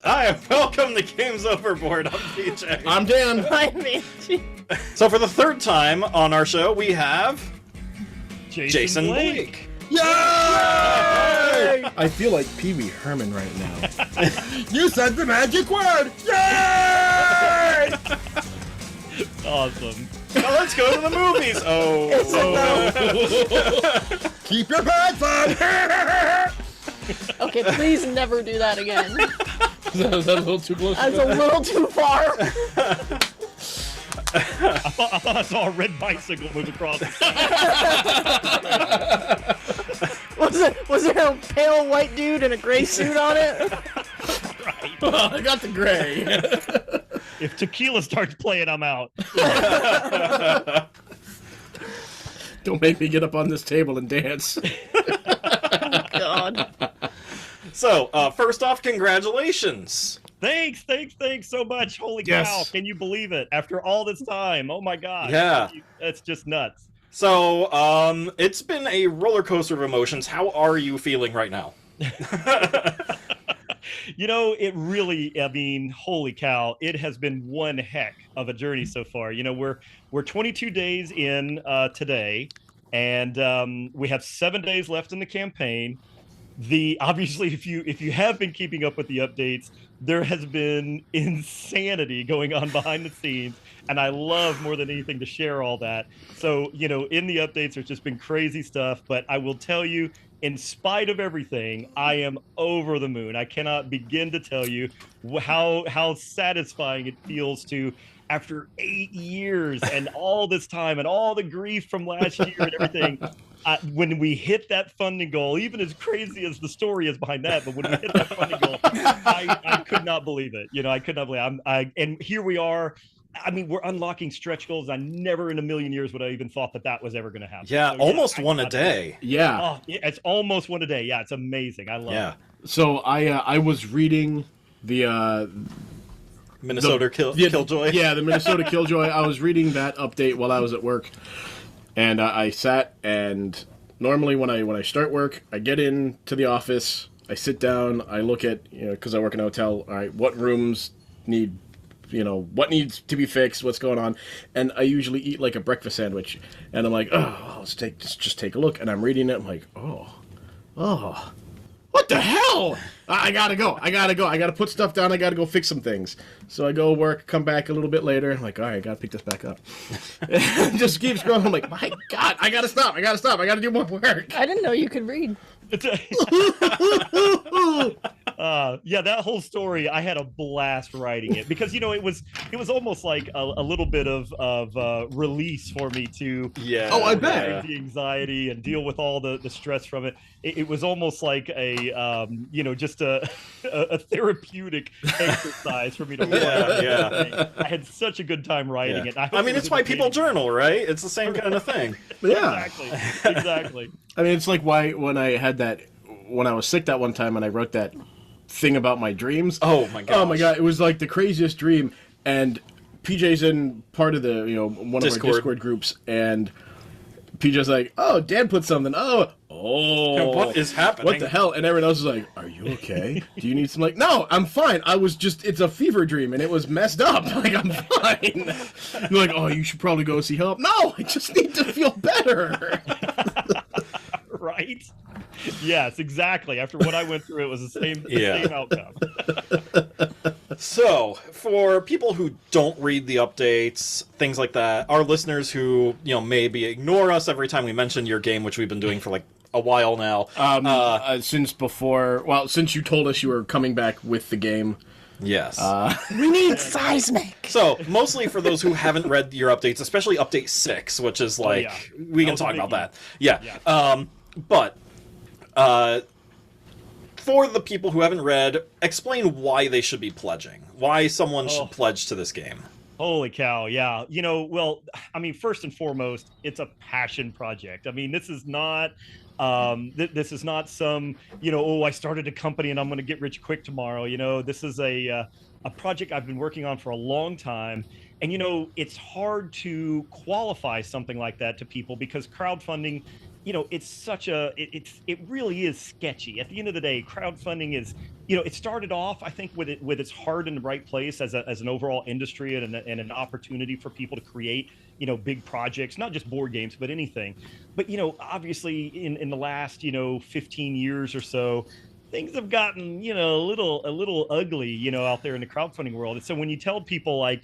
Hi, welcome to Games Overboard. I'm PJ. I'm Dan. I'm Angie. So for the third time on our show, we have Jason Blake. Yay! I feel like Pee Wee Herman right now. You said the magic word! Yay! Awesome. Now let's go to the movies. Keep your pants on! Okay, please never do that again. Is that a little too close? That's a little too far. I thought I saw a red bicycle move across. Was there a pale white dude in a gray suit on it? Right. I got the gray. If tequila starts playing, I'm out. Don't make me get up on this table and dance. God. So, first off, congratulations. Thanks so much. Holy Yes. cow, can you believe it? After all this time, oh my god. Yeah. That's just nuts. So, it's been a roller coaster of emotions. How are you feeling right now? You know, it really, I mean, holy cow, it has been one heck of a journey so far. You know, we're 22 days in today, and we have 7 days left in the campaign. Obviously, if you have been keeping up with the updates, there has been insanity going on behind the scenes, and I love more than anything to share all that. So, you know, in the updates, there's just been crazy stuff, but I will tell you, in spite of everything, I am over the moon. I cannot begin to tell you how satisfying it feels to, after 8 years and all this time and all the grief from last year and everything, when we hit that funding goal, even as crazy as the story is behind that, but when we hit that funding goal, I could not believe it. You know, I could not believe it. And here we are. I mean, we're unlocking stretch goals. I never in a million years would I even thought that was ever going to happen. Yeah, So, almost I one a cannot- day. Yeah. Oh, it's almost one a day. Yeah, it's amazing. I love Yeah. it. So I was reading the Minnesota yeah, Killjoy. Yeah, the Minnesota Killjoy. I was reading that update while I was at work, and I sat, and normally when I start work, I get into the office, I sit down, I look at, you know, because I work in a hotel. All right, what rooms need, you know, what needs to be fixed, what's going on, and I usually eat like a breakfast sandwich, and I'm like, oh, let's just take a look, and I'm reading it, I'm like, oh. What the hell? I gotta go. I gotta put stuff down. I gotta go fix some things. So I go work, come back a little bit later. I'm like, all right, I gotta pick this back up. Just keep scrolling. I'm like, my God, I gotta stop. I gotta do more work. I didn't know you could read. Yeah, that whole story, I had a blast writing it because, you know, it was almost like a little bit of release for me to Yeah. Oh, I bet. the anxiety and deal with all the stress from it. It was almost like a you know, just a therapeutic exercise for me to write. Yeah. I had such a good time writing it. I mean, it's why people journal, right? It's the same kind of thing. Yeah. Exactly. I mean, it's like why when I was sick that one time and I wrote that thing about my dreams. Oh my god. Oh my God, it was like the craziest dream. And PJ's in part of the, you know, one of Discord. our Discord groups, and PJ's like, oh, Dan put something. Oh, What is happening? what the hell? And everyone else is like, are you okay? Do you need some, like, no, I'm fine. It's a fever dream, and it was messed up. Like, I'm fine. They're like, oh, you should probably go see help. No, I just need to feel better. Right? Yes, exactly. After what I went through, it was the same outcome. So, for people who don't read the updates, things like that, our listeners who, you know, maybe ignore us every time we mention your game, which we've been doing for like a while now. Since you told us you were coming back with the game. Yes. We need seismic. So, mostly for those who haven't read your updates, especially update 6, which is like, we can was a talk about biggie. that. Yeah. But, for the people who haven't read, explain why they should be pledging. Why someone should pledge to this game. Holy cow, yeah. You know, well, I mean, first and foremost, it's a passion project. I mean, this is not this is not some, you know, oh, I started a company and I'm going to get rich quick tomorrow. You know, this is a project I've been working on for a long time. And, you know, it's hard to qualify something like that to people because crowdfunding it's such it really is sketchy. At the end of the day, crowdfunding is, it started off, I think, with its heart in the right place as an overall industry and an opportunity for people to create, big projects, not just board games, but anything. But, obviously in the last, 15 years or so, things have gotten, a little ugly, out there in the crowdfunding world. And so when you tell people like,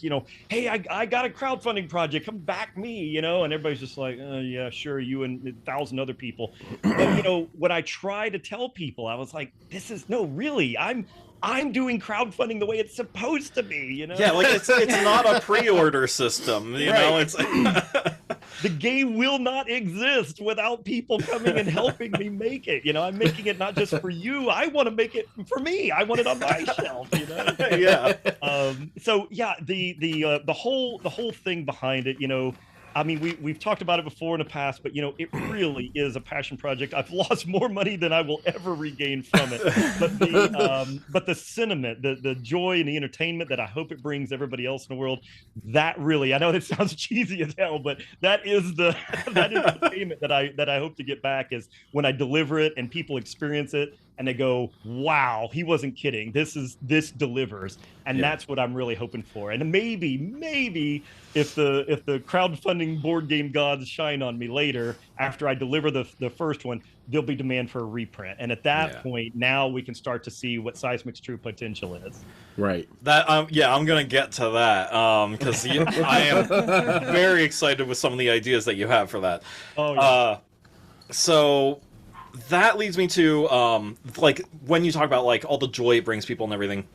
hey, I got a crowdfunding project, come back me, and everybody's just like, yeah, sure, you and 1,000 other people. But, when I try to tell people, I was like, no, really, I'm doing crowdfunding the way it's supposed to be, Yeah, like it's not a pre-order system, it's the game will not exist without people coming and helping me make it. I'm making it not just for you. I want to make it for me. I want it on my shelf, Yeah. So yeah, the whole thing behind it, I mean, we've talked about it before in the past, but it really is a passion project. I've lost more money than I will ever regain from it. But the sentiment, the joy and the entertainment that I hope it brings everybody else in the world, that really, I know that sounds cheesy as hell, but that is the entertainment that I hope to get back, is when I deliver it and people experience it and they go, wow, he wasn't kidding. This delivers. And that's what I'm really hoping for. And maybe if the crowdfunding board game gods shine on me later, after I deliver the first one, there'll be demand for a reprint. And at that point, now we can start to see what Seismic's true potential is. Right. That I'm going to get to that because I am very excited with some of the ideas that you have for that. Oh yeah. So that leads me to like when you talk about like all the joy it brings people and everything.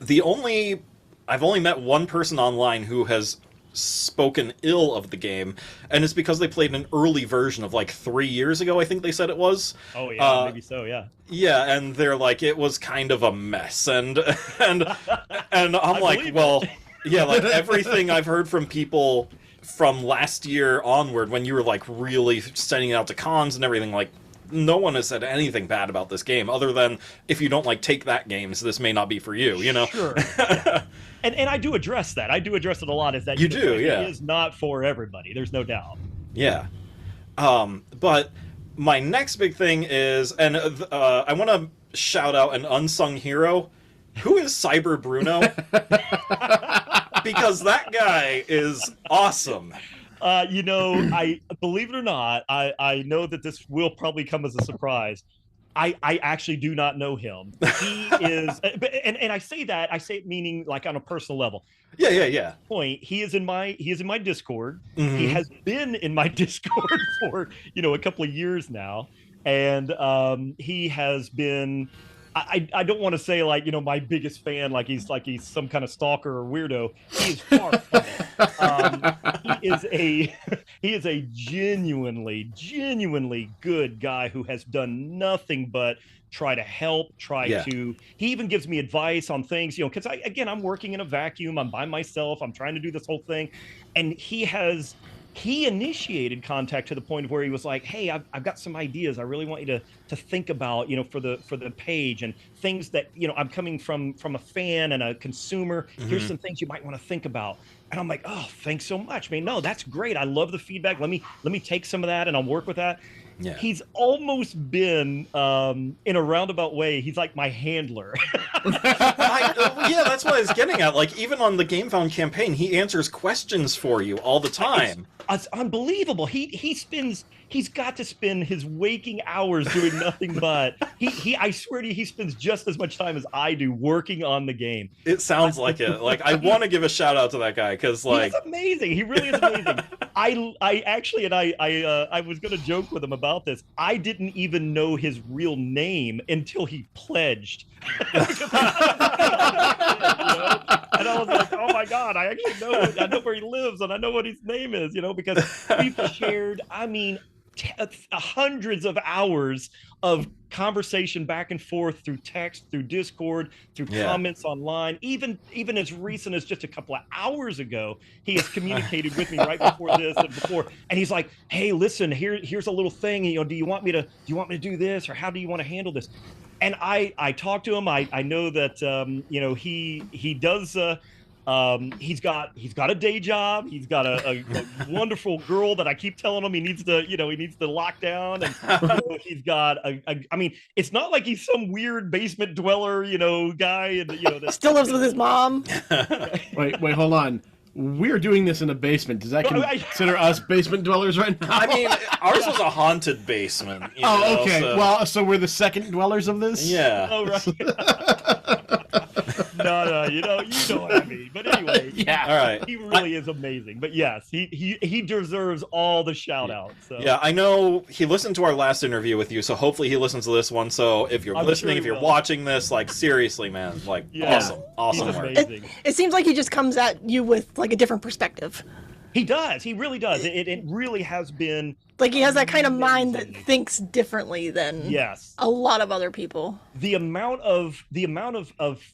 I've only met one person online who has spoken ill of the game, and it's because they played an early version of like 3 years ago, I think they said it was. Oh yeah, maybe so, yeah. Yeah, and they're like, it was kind of a mess, and I'm like, well, yeah, like everything I've heard from people from last year onward, when you were like really sending it out to cons and everything, like no one has said anything bad about this game, other than if you don't like take that game, so this may not be for you, Sure. And I do address that. I do address it a lot. Is that it is not for everybody. There's no doubt. Yeah. But my next big thing is, and I want to shout out an unsung hero. Who is Cyber Bruno? Because that guy is awesome. I believe it or not, I know that this will probably come as a surprise. I actually do not know him. He is, and I say it meaning like on a personal level. Yeah. Point. He is in my Discord. Mm-hmm. He has been in my Discord for a couple of years now, and he has been. I don't want to say like my biggest fan, like he's some kind of stalker or weirdo. He is far from it. He is a genuinely good guy who has done nothing but try to help, he even gives me advice on things, because I'm working in a vacuum, I'm by myself, I'm trying to do this whole thing, and he initiated contact to the point of where he was like, hey, I've got some ideas I really want you to think about, for the page, and things that, I'm coming from a fan and a consumer. Mm-hmm. Here's some things you might want to think about. And I'm like, oh, thanks so much, man. No, that's great. I love the feedback. Let me take some of that and I'll work with that. Yeah. He's almost been, in a roundabout way, he's like my handler. Yeah, that's what I was getting at. Like, even on the GameFound campaign, he answers questions for you all the time. It's unbelievable. He's got to spend his waking hours doing nothing but I swear to you, he spends just as much time as I do working on the game. It sounds like it. Like, I want to give a shout out to that guy because, like, he's amazing. He really is amazing. I actually, and I was going to joke with him about this. I didn't even know his real name until he pledged. And I was like, oh my God, I actually know where he lives and I know what his name is, because we've shared, hundreds of hours of conversation back and forth through text, through Discord, through comments online. Even as recent as just a couple of hours ago, he has communicated with me right before this and before. And he's like, hey, listen, here's a little thing. Do you want me to do this, or how do you want to handle this? And I talked to him. I know that he does He's got a day job. He's got a wonderful girl that I keep telling him he needs to lock down. And he's got I mean, it's not like he's some weird basement dweller, guy, and that Still lives with his mom. Wait, hold on. We're doing this in a basement. Does that consider us basement dwellers right now? I mean, ours was a haunted basement. Okay. So... Well, so we're the second dwellers of this? Yeah. Oh, right. No, you know what I mean. But anyway, Yeah. All right. he really is amazing. But yes, he deserves all the shout outs. So. Yeah, I know he listened to our last interview with you, so hopefully he listens to this one. So if you're I'm listening, sure if he you're will. watching this, like seriously, man, like Yeah. awesome He's work. amazing. It seems like he just comes at you with like a different perspective. He does. He really does. It really has been. Like he has that kind of mind that Amazing. thinks differently than Yes. a lot of other people. The amount of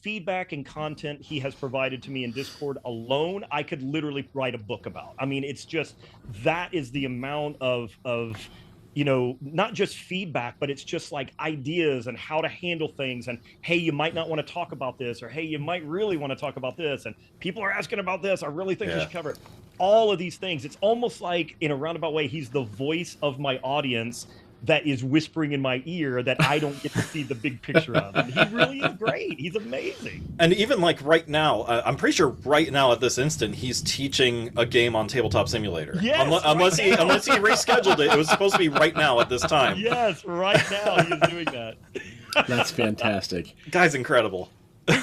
feedback and content he has provided to me in Discord alone, I could literally write a book about. I mean, it's just that is the amount of not just feedback, but it's just like ideas and how to handle things. And hey, you might not want to talk about this, or hey, you might really want to talk about this. And people are asking about this. I really think we should cover it. All of these things. It's almost like, in a roundabout way, he's the voice of my audience that is whispering in my ear that I don't get to see the big picture of. And he really is great. He's amazing. And even like right now, I'm pretty sure right now at this instant, he's teaching a game on Tabletop Simulator. Yes, unless he rescheduled it, it was supposed to be right now at this time. Yes, right now he is doing that. That's fantastic. Guy's incredible.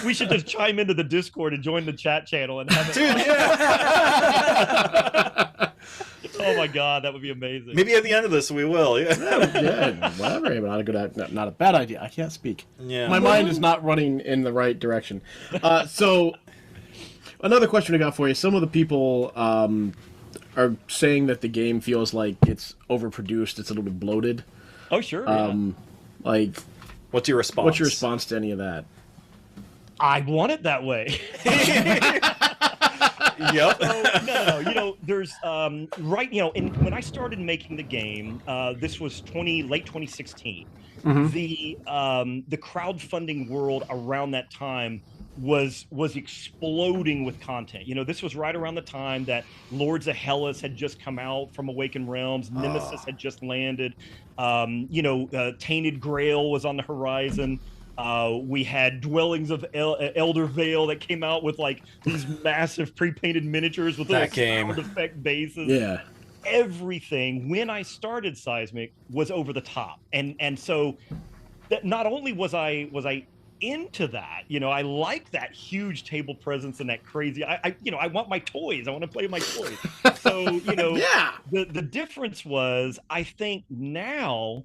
We should just chime into the Discord and join the chat channel and have it. Dude, yeah. Oh my god, that would be amazing. Maybe at the end of this we will. Yeah. Yeah, whatever. Not a bad idea. I can't speak. Yeah. My mind is not running in the right direction. So, another question I got for you. Some of the people are saying that the game feels like it's overproduced. It's a little bit bloated. Oh sure. Like, What's your response? what's your response to any of that? I want it that way. Yep. No. There's right. When I started making the game, this was late 2016. The crowdfunding world around that time was exploding with content. This was right around the time that Lords of Hellas had just come out from Awakened Realms. Nemesis had just landed. Tainted Grail was on the horizon. We had Dwellings of Elder Vale that came out with like these massive pre-painted miniatures with little sound effect bases. Yeah. Everything when I started Seismic was over the top, and so that not only was I into that, I like that huge table presence and that crazy. I want my toys. I want to play with my toys. So Yeah. The difference was, I think now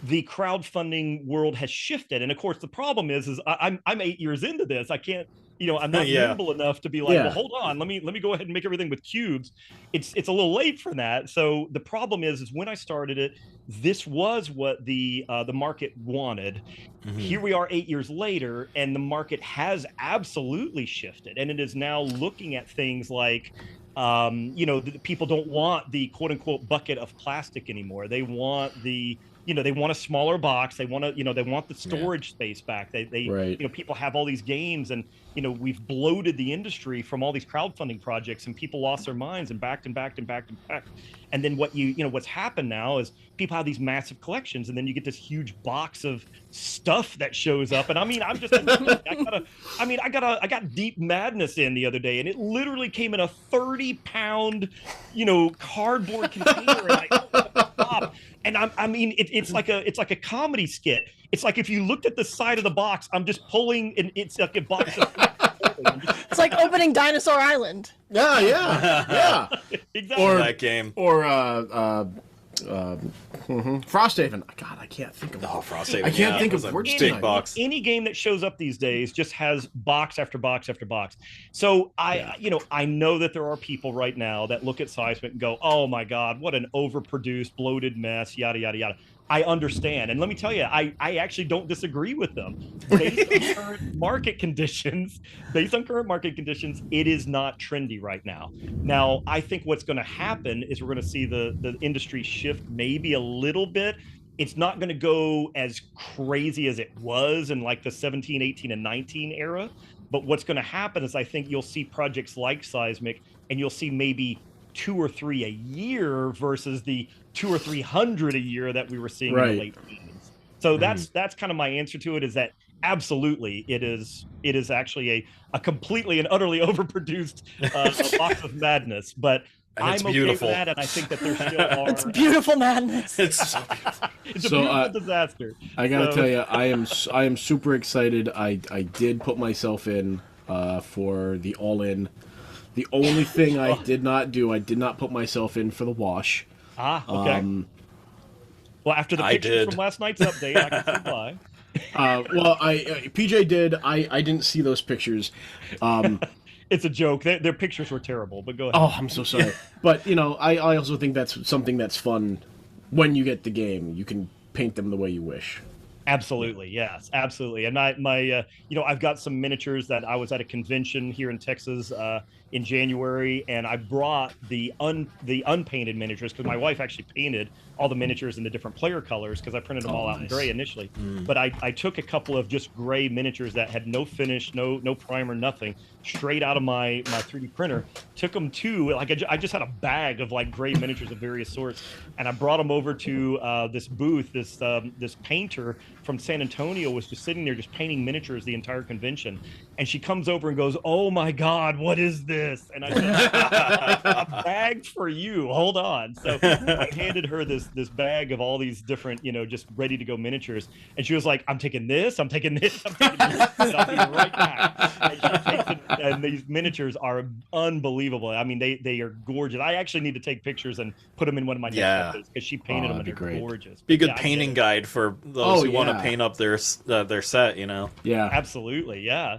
the crowdfunding world has shifted, and of course the problem is I'm 8 years into this. I can't, I'm not nimble enough to be like, well, hold on, let me go ahead and make everything with cubes. It's a little late for that. So the problem is when I started it, this was what the market wanted. Here we are 8 years later, and the market has absolutely shifted, and it is now looking at things like people don't want the quote unquote bucket of plastic anymore. They want they want a smaller box. They want they want the storage space back. They people have all these games, and we've bloated the industry from all these crowdfunding projects, and people lost their minds and backed and backed and backed and backed. And then what's happened now is people have these massive collections, and then you get this huge box of stuff that shows up. And I mean, I'm just I got Deep Madness in the other day, and it literally came in a 30-pound cardboard container, and I opened up the top. And it's like a comedy skit. It's like if you looked at the side of the box, I'm just pulling, and it's like a box of. It's like opening Dinosaur Island. Yeah. Exactly. Or that game. Or Frosthaven. God, I can't think of. Frosthaven. I can't think of words big tonight. box. Any game that shows up these days just has box after box after box. So I know that there are people right now that look at Seismic and go, "Oh my God, what an overproduced, bloated mess!" Yada yada yada. I understand, and let me tell you, I actually don't disagree with them. Based on current market conditions, it is not trendy right now. Now, I think what's going to happen is we're going to see the industry shift maybe a little bit. It's not going to go as crazy as it was in like the 17, 18, and 19 era, But what's going to happen is I think you'll see projects like Seismic, and you'll see maybe 2 or 3 a year versus the 200 or 300 a year that we were seeing in the late teens. So that's kind of my answer to it, is that absolutely it is actually a completely and utterly overproduced box of madness. But I'm okay beautiful. with that, and I think that there still are. It's beautiful madness. It's so beautiful. It's a beautiful disaster. I gotta tell you, I am super excited. I did put myself in for the all-in. The only thing I did not put myself in for the wash. Okay. Well, after the pictures from last night's update, I can see why. Well, PJ did. I didn't see those pictures. It's a joke. Their pictures were terrible, but go ahead. Oh, I'm so sorry. But I also think that's something that's fun. When you get the game, you can paint them the way you wish. Absolutely, yes, absolutely. And I've got some miniatures that I was at a convention here in Texas in January, and I brought the unpainted miniatures because my wife actually painted all the miniatures in the different player colors because I printed them all out in gray initially. But I took a couple of just gray miniatures that had no finish, no primer, nothing, straight out of my 3D printer. Took them to I just had a bag of gray miniatures of various sorts, and I brought them over to this booth. This painter from San Antonio was just sitting there just painting miniatures the entire convention, and she comes over and goes, "Oh my God, what is this?" And I said, "A bag for you. Hold on." So I handed her this bag of all these different, just ready to go miniatures, and she was like, "I'm taking this. I'm taking this. I'm taking this. And I'll be right back." And she takes it, and these miniatures are unbelievable. I mean, they are gorgeous. I actually need to take pictures and put them in one of my next episodes because she painted them and they're gorgeous. Be a good painting guide for those who want to paint up their set. Yeah, absolutely. Yeah.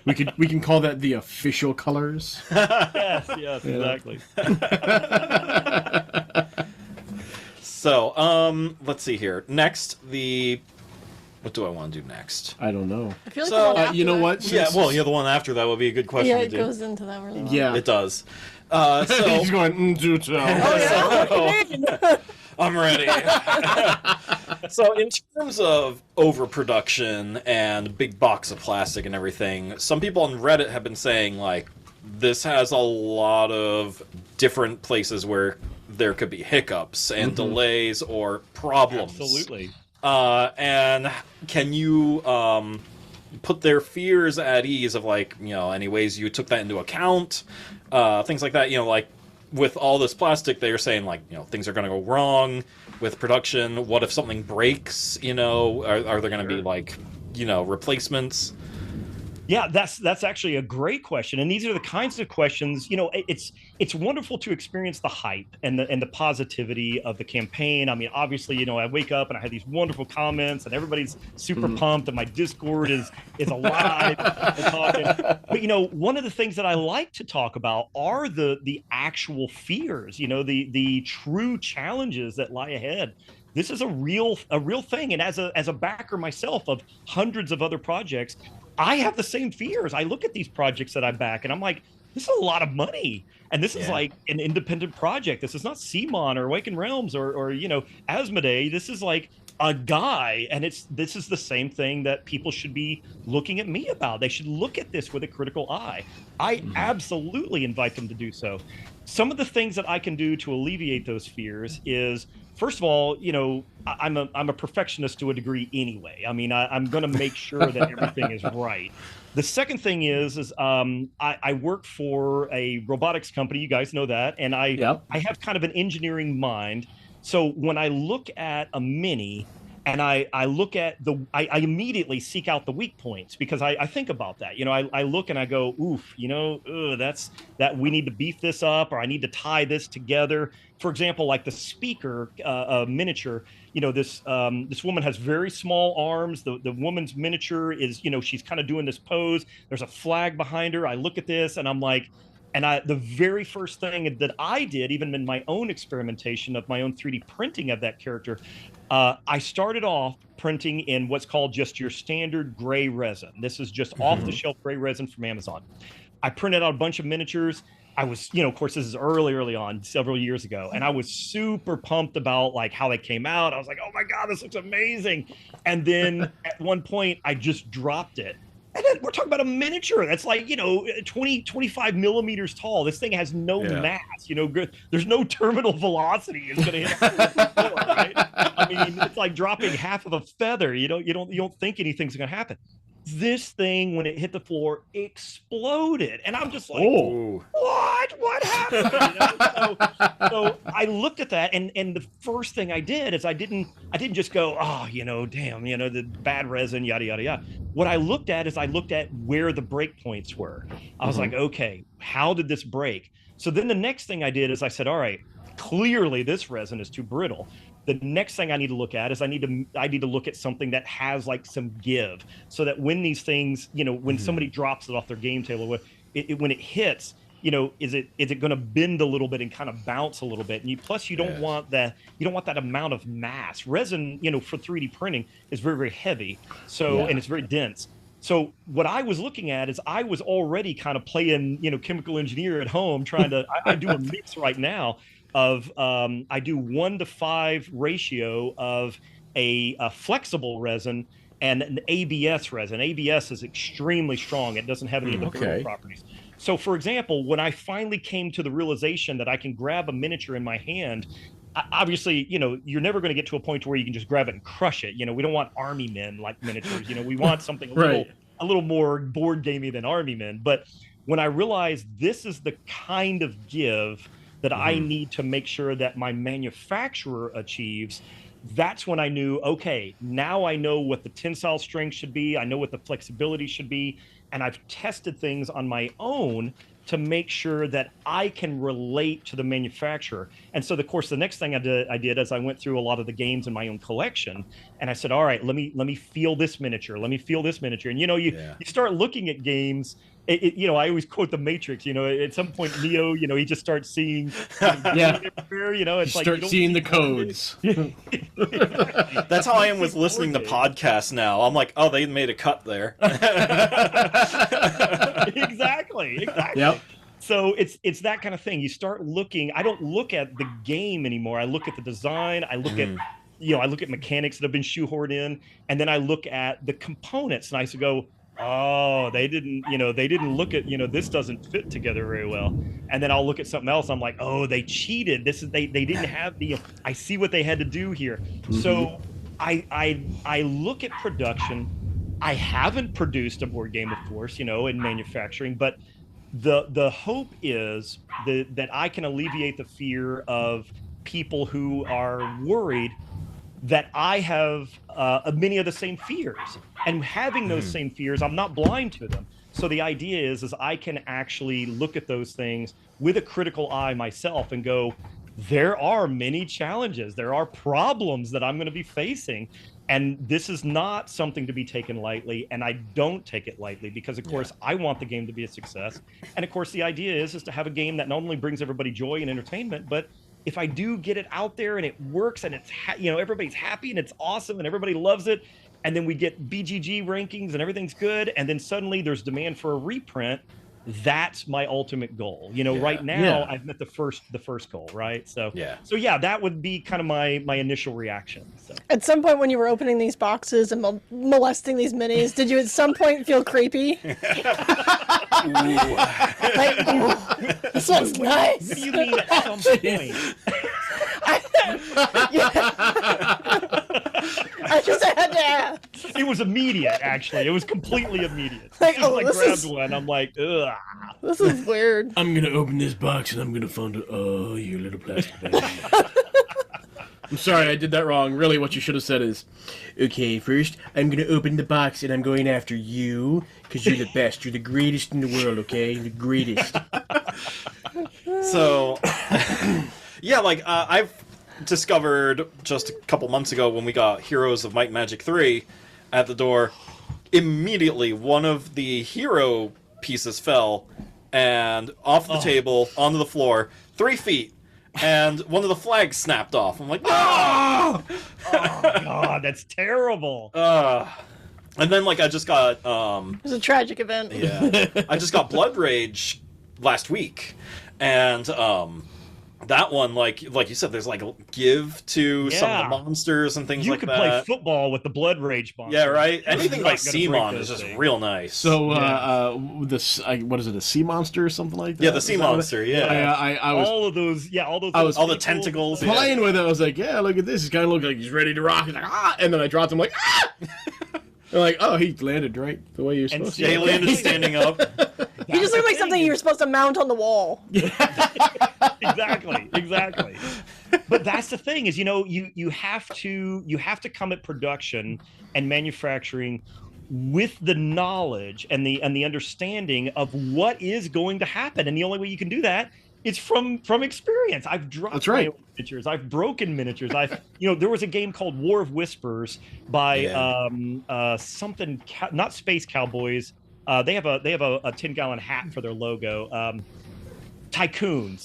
we can call that the official colors. Yes, exactly. So, let's see here. Next, what do I want to do next? I don't know. I feel like the one after you know that. what? The one after that would be a good question Yeah, to it do. goes into that really well. Yeah, It does. So he's going. I'm ready. So in terms of overproduction and big box of plastic and everything, some people on Reddit have been saying this has a lot of different places where there could be hiccups and delays or problems. Absolutely. And can you put their fears at ease of any ways you took that into account, things like that, with all this plastic, they're saying things are going to go wrong with production. What if something breaks? Are there going to be replacements? Yeah, that's actually a great question, and these are the kinds of questions. It's wonderful to experience the hype and the positivity of the campaign. I mean, obviously, I wake up and I have these wonderful comments, and everybody's super pumped, and my Discord is alive and talking. But one of the things that I like to talk about are the actual fears. The true challenges that lie ahead. This is a real thing, and as a backer myself of hundreds of other projects, I have the same fears. I look at these projects that I back and I'm like, this is a lot of money. And this is like an independent project. This is not CMON or Awakened Realms or Asmodee. This is like a guy. And this is the same thing that people should be looking at me about. They should look at this with a critical eye. I absolutely invite them to do so. Some of the things that I can do to alleviate those fears is, first of all, I'm a perfectionist to a degree anyway. I mean, I'm going to make sure that everything is right. The second thing is I work for a robotics company. You guys know that, and I have kind of an engineering mind. So when I look at a mini, and I look at I immediately seek out the weak points because I think about that. I look and I go, oof, that's that we need to beef this up, or I need to tie this together. For example, like the speaker miniature, this woman has very small arms. The woman's miniature is, she's kind of doing this pose. There's a flag behind her. I look at this and I'm like, the very first thing that I did, even in my own experimentation of my own 3D printing of that character, I started off printing in what's called just your standard gray resin. This is just off-the-shelf gray resin from Amazon. I printed out a bunch of miniatures. I was, of course, this is early on, several years ago, and I was super pumped about how they came out. I was like, oh my God, this looks amazing. And then at one point, I just dropped it. And we're talking about a miniature that's like, 20, 25 millimeters tall. This thing has no mass, there's no terminal velocity. It's going to hit the floor, right? I mean, it's like dropping half of a feather. You don't think anything's going to happen. This thing, when it hit the floor, exploded, and I'm just like, what happened? So I looked at that, and the first thing I did is I didn't just go, damn, the bad resin, yada yada yada. What I looked at is where the break points were. I was like, okay, how did this break? So then the next thing I did is I said, all right, clearly this resin is too brittle. The next thing I need to look at is I need to look at something that has like some give, so that when these things, when somebody drops it off their game table, when it hits, is it going to bend a little bit and kind of bounce a little bit? And you don't want that amount of mass. Resin, for 3D printing is very, very heavy, and it's very dense. So what I was looking at is I was already kind of playing, chemical engineer at home, trying to. I do a mix right now of I do 1-to-5 ratio of a flexible resin and an ABS resin. ABS is extremely strong. It doesn't have any of the brittle properties. So, for example, when I finally came to the realization that I can grab a miniature in my hand, obviously, you're never going to get to a point where you can just grab it and crush it. We don't want army men like miniatures. We want something a little more board gamey than army men. But when I realized this is the kind of give that I need to make sure that my manufacturer achieves, that's when I knew, okay, now I know what the tensile strength should be. I know what the flexibility should be. And I've tested things on my own to make sure that I can relate to the manufacturer. And so, of course, the next thing I did is I went through a lot of the games in my own collection, and I said, all right, let me feel this miniature. Let me feel this miniature. And, you start looking at games. I always quote the Matrix. At some point, Neo, he just starts seeing. It's you start seeing the codes. That's how I am with listening to podcasts now. I'm like, oh, they made a cut there. Exactly. Yep. So it's that kind of thing. You start looking. I don't look at the game anymore. I look at the design. I look at I look at mechanics that have been shoehorned in, and then I look at the components, and I go, oh, they didn't look at, this doesn't fit together very well. And then I'll look at something else. I'm like, oh, they cheated. They didn't have I see what they had to do here. So I look at production. I haven't produced a board game, of course, in manufacturing, but the hope is that I can alleviate the fear of people who are worried that I have many of the same fears, and having those same fears, I'm not blind to them. So the idea is I can actually look at those things with a critical eye myself and go, there are many challenges. There are problems that I'm going to be facing. And this is not something to be taken lightly, and I don't take it lightly because, of course, I want the game to be a success. And, of course, the idea is to have a game that not only brings everybody joy and entertainment, but if I do get it out there and it works and it's everybody's happy and it's awesome and everybody loves it, and then we get BGG rankings and everything's good, and then suddenly there's demand for a reprint, that's my ultimate goal. Right now I've met the first goal, right? So that would be kind of my initial reaction. So at some point when you were opening these boxes and molesting these minis, did you at some point feel creepy? Like, this one's nice. What do you mean at some point? I just had to ask. It was immediate, actually. It was completely immediate. Like, I grabbed one, I'm like, ugh. This is weird. I'm gonna open this box and I'm gonna find you little plastic bag. I'm sorry, I did that wrong. Really, what you should have said is, okay, first, I'm gonna open the box and I'm going after you, because you're the best. You're the greatest in the world, okay? The greatest. So, I've discovered just a couple months ago when we got Heroes of Might and Magic 3 at the door, immediately one of the hero pieces fell and off the table onto the floor 3 feet, and one of the flags snapped off. I'm like, no! Oh God, that's terrible. And then I just got It was a tragic event. I just got Blood Rage last week, and that one, like you said, there's like give to some of the Yeah. monsters and things You like could that. play football with the Blood Rage monster. Yeah, right. You're Anything not by gonna break Simon those is just things. real nice. So, Yeah. what is it? A sea monster or something like that? yeah, the Is sea that what it- monster. Yeah, I was all of those, all those, I was- all the tentacles. Yeah. playing with it. I was like, yeah, look at this. He's kind of looking like he's ready to rock. He's like, ah, and then I dropped him like, ah. They're like, oh, he landed right the way you're supposed see, Yeah, to. he landed standing up. He just looked like something you were supposed to mount on the wall. exactly. But that's the thing is, you have to come at production and manufacturing with the knowledge and the understanding of what is going to happen, and the only way you can do that is from experience. I've dropped That's right. my own miniatures. I've broken miniatures. There was a game called War of Whispers by Yeah. something not Space Cowboys. They have a 10-gallon hat for their logo. Tycoon.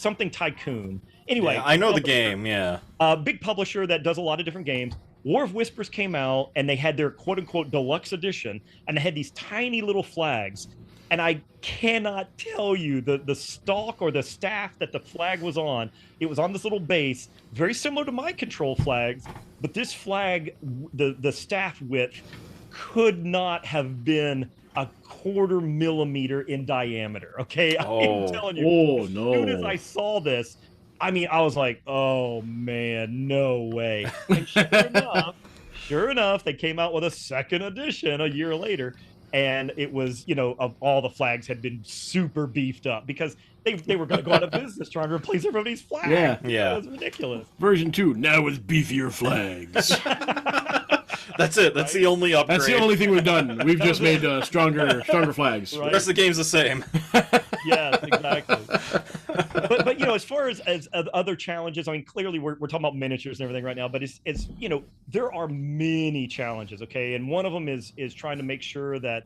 Anyway, Yeah, I know the game. Yeah. big publisher that does a lot of different games. War of Whispers came out, and they had their quote unquote deluxe edition, and they had these tiny little flags. And I cannot tell you the stalk or the staff that the flag was on. It was on this little base, very similar to my control flags, but this flag, the staff width could not have been a 1/4 millimeter in diameter. Okay, Oh. I'm telling you. Oh, As soon as no. I saw this, I was like, oh man, no way. And sure enough, they came out with a second edition a year later. And it was, of all the flags had been super beefed up because they were going to go out of business trying to replace everybody's flag. Yeah. Yeah. It was ridiculous. Version 2, now with beefier flags. That's it. That's the only upgrade. That's the only thing we've done. We've just made stronger flags. Right. The rest of the game's the same. Yes, exactly. but as far as other challenges, clearly we're talking about miniatures and everything right now, but it's there are many challenges, okay, and one of them is trying to make sure that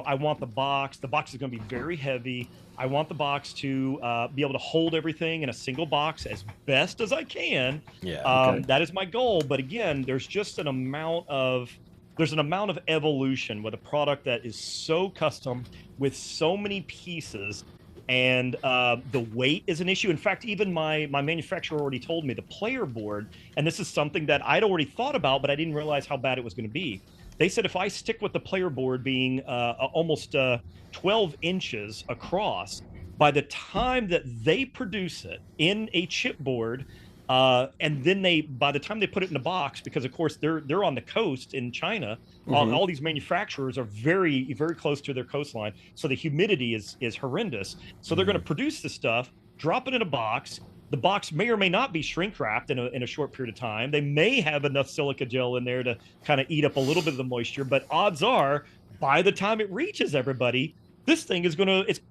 I want the box is going to be very heavy. I want the box to be able to hold everything in a single box as best as I can. Yeah. Okay. That is my goal, but again, there's an amount of evolution with a product that is so custom with so many pieces, and the weight is an issue. In fact, even my manufacturer already told me the player board, and this is something that I'd already thought about, but I didn't realize how bad it was going to be. They said if I stick with the player board being almost 12 inches across, by the time that they produce it in a chipboard, and then by the time they put it in a box, because of course they're on the coast in China, all these manufacturers are very, very close to their coastline, so the humidity is horrendous. So they're going to produce this stuff, drop it in a box. The box may or may not be shrink wrapped in a short period of time. They may have enough silica gel in there to kind of eat up a little bit of the moisture, but odds are by the time it reaches everybody, this thing is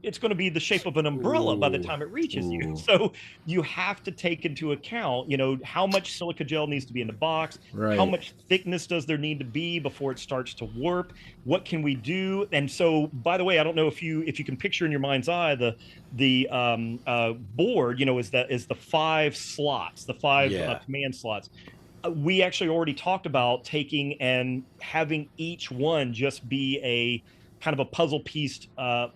it's gonna be the shape of an umbrella by the time it reaches you. So you have to take into account, how much silica gel needs to be in the box, Right. how much thickness does there need to be before it starts to warp, what can we do? And so, by the way, I don't know if you can picture in your mind's eye the board, is the 5 slots, the 5 Yeah. command slots. We actually already talked about taking and having each one just be a kind of a puzzle piece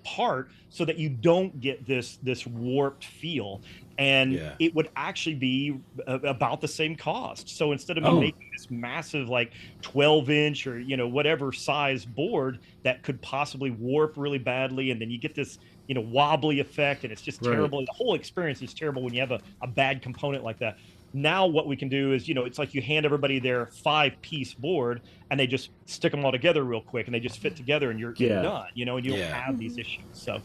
part, so that you don't get this warped feel, and Yeah. it would actually be about the same cost. So instead of making this massive 12-inch or whatever size board that could possibly warp really badly, and then you get this wobbly effect, and it's just Right. terrible. The whole experience is terrible when you have a bad component like that. Now what we can do is, it's like you hand everybody their 5-piece board, and they just stick them all together real quick, and they just fit together, and you're Yeah. done, and you don't Yeah. have these issues. So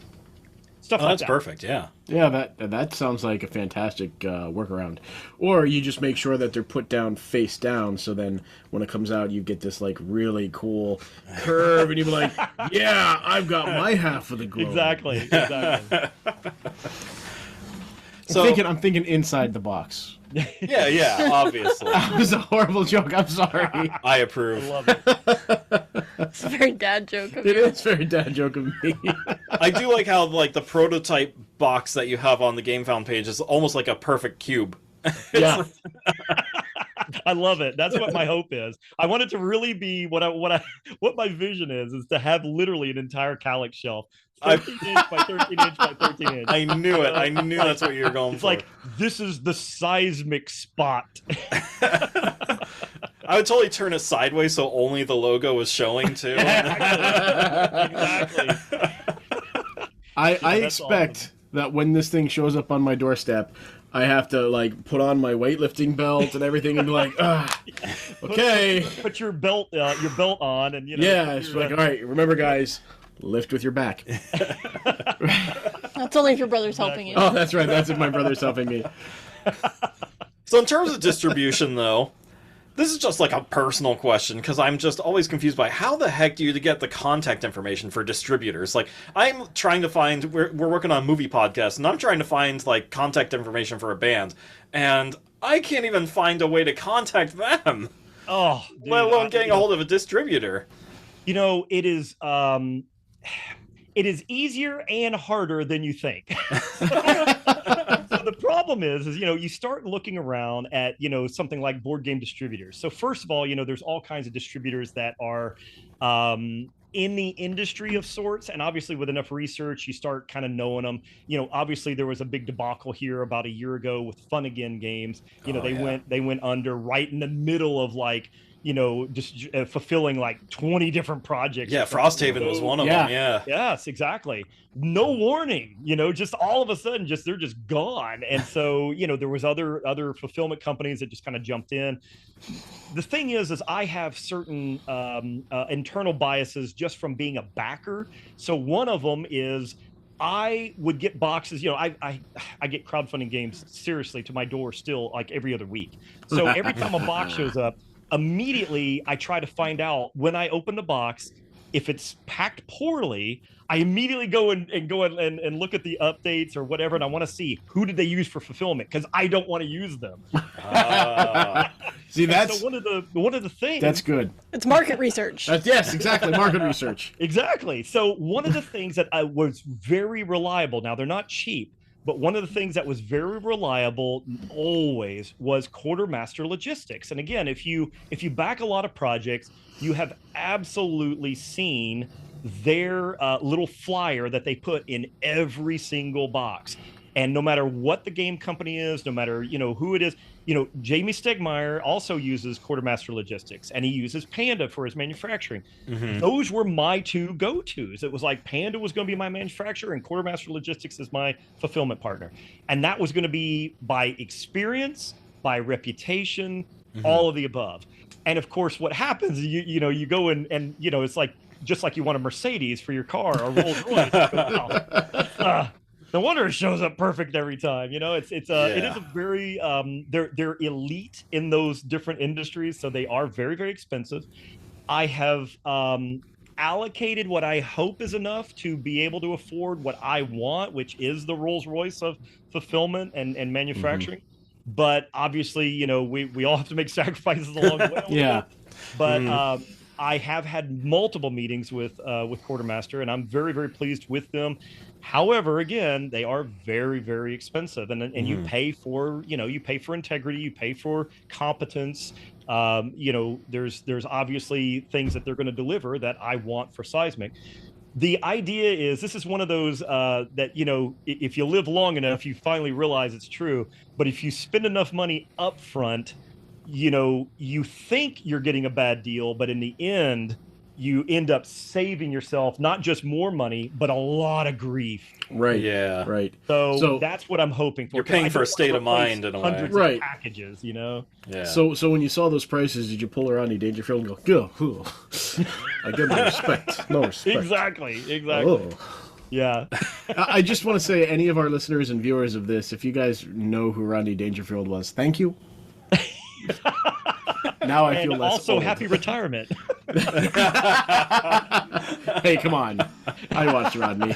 stuff Oh, like that's that. perfect. Yeah. Yeah, that sounds like a fantastic workaround. Or you just make sure that they're put down face down, so then when it comes out, you get this really cool curve, and you're like, "Yeah, I've got my half of the globe." Exactly. So I'm thinking inside the box. yeah, obviously. That was a horrible joke. I'm sorry. I I approve. love it. It's a very dad joke of It you. is very dad joke of me. I do like how the prototype box that you have on the GameFound page is almost like a perfect cube. Yeah. I love it. That's what my hope is. I want it to really be what my vision is to have literally an entire Calyx shelf 13 inch by 13 inch by 13 inch. I knew it. I knew that's what you were going It's for. like, this is the seismic spot. I would totally turn it sideways so only the logo was showing too. Exactly. I that's expect that when this thing shows up on my doorstep, I have to like put on my weightlifting belt and everything and be like, okay. Put your belt on, and Yeah, it's like, all right, remember guys, lift with your back. That's only if your brother's helping you. Oh, that's right. That's if my brother's helping me. So in terms of distribution, though, this is just like a personal question because I'm just always confused by how the heck do you get the contact information for distributors? Like, I'm trying to find, we're working on a movie podcast, and I'm trying to find like contact information for a band, and I can't even find a way to contact them, Oh, dude, let alone getting a hold of a distributor. You know, it is easier and harder than you think. So the problem is you start looking around at something like board game distributors. So first of all, there's all kinds of distributors that are in the industry of sorts, and obviously with enough research you start kind of knowing them. Obviously there was a big debacle here about a year ago with Fun Again Games. They went under right in the middle of like just fulfilling like 20 different projects. Yeah, Frosthaven was one of them. Yeah. Yes, exactly. No warning, just all of a sudden, they're just gone. And so, there was other fulfillment companies that just kind of jumped in. The thing is I have certain internal biases just from being a backer. So one of them is I would get boxes. I get crowdfunding games seriously to my door still like every other week. So every time a box shows up, immediately I try to find out when I open the box if it's packed poorly. I immediately go and look at the updates or whatever, and I want to see who did they use for fulfillment because I don't want to use them. See, that's so one of the things that's good. It's market research. Yes, exactly. Market research. Exactly. So one of the things that was very reliable. Now they're not cheap, but one of the things that was very reliable always was Quartermaster Logistics. And again, if you back a lot of projects, you have absolutely seen their little flyer that they put in every single box. And no matter what the game company is, no matter who it is, Jamie Stegmaier also uses Quartermaster Logistics, and he uses Panda for his manufacturing. Mm-hmm. Those were my two go-tos. It was like Panda was going to be my manufacturer, and Quartermaster Logistics is my fulfillment partner. And that was going to be by experience, by reputation, all of the above. And of course, what happens, you go in and it's like just like you want a Mercedes for your car or Rolls Royce. Wow. No wonder it shows up perfect every time. It is a very they're elite in those different industries, so they are very, very expensive. I have allocated what I hope is enough to be able to afford what I want, which is the Rolls Royce of fulfillment and manufacturing. Mm-hmm. But obviously, we all have to make sacrifices along the way. Yeah. But I have had multiple meetings with Quartermaster, and I'm very, very pleased with them. However, again, they are very, very expensive, and you pay for integrity, you pay for competence. There's obviously things that they're going to deliver that I want for Seismic. The idea is this is one of those that if you live long enough, you finally realize it's true. But if you spend enough money up front, you think you're getting a bad deal, but in the end, you end up saving yourself not just more money, but a lot of grief. Right. Yeah. Right. So that's what I'm hoping for. You're paying for a state of mind in a way. Hundreds Right. of packages, Yeah. So when you saw those prices, did you pull around Rodney Dangerfield and go, I give no respect. No respect. Exactly. Oh. Yeah. I just want to say, any of our listeners and viewers of this, if you guys know who Rodney Dangerfield was, thank you. Now I feel And less also old. happy retirement. Hey, come on. I watched Rodney.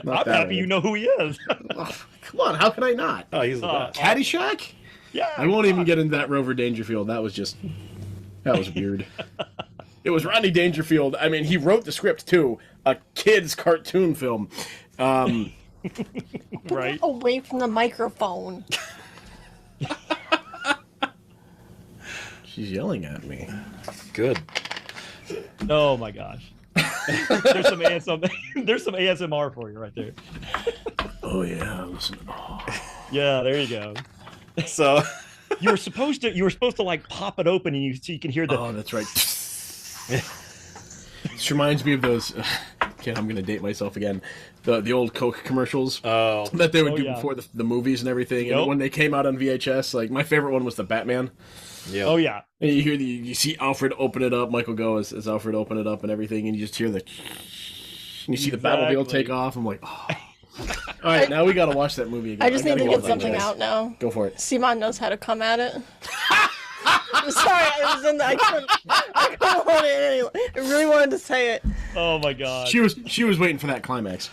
Not I'm that happy old. you know who he is. Oh, come on, how can I not? Oh, he's the best. Caddyshack? Yeah. I won't even get into that Rover Dangerfield. That was weird. It was Rodney Dangerfield. I mean, he wrote the script too. A kid's cartoon film. Right. Away from the microphone. She's yelling at me. Good. Oh my gosh. There's some ASMR. There's some ASMR for you right there. Oh yeah, listen. Oh. Yeah, there you go. So You were supposed to like pop it open and so you can hear the. Oh, that's right. This reminds me of those. Okay, I'm gonna date myself again. The old Coke commercials oh that they would do yeah. before the movies and everything. Yep. And when they came out on VHS, like my favorite one was the Batman. yeah. Oh yeah. And you hear you see Alfred open it up. Michael Gough as Alfred open it up and everything, and you just hear the. And you see the Batmobile Exactly. take off. I'm like, oh. All right, now we gotta watch that movie again. I just need gotta to go get watch something this. out now. Go for it. Simon knows how to come at it. I'm sorry, I was in the. I couldn't hold it anyway. I really wanted to say it. Oh my god. She was waiting for that climax.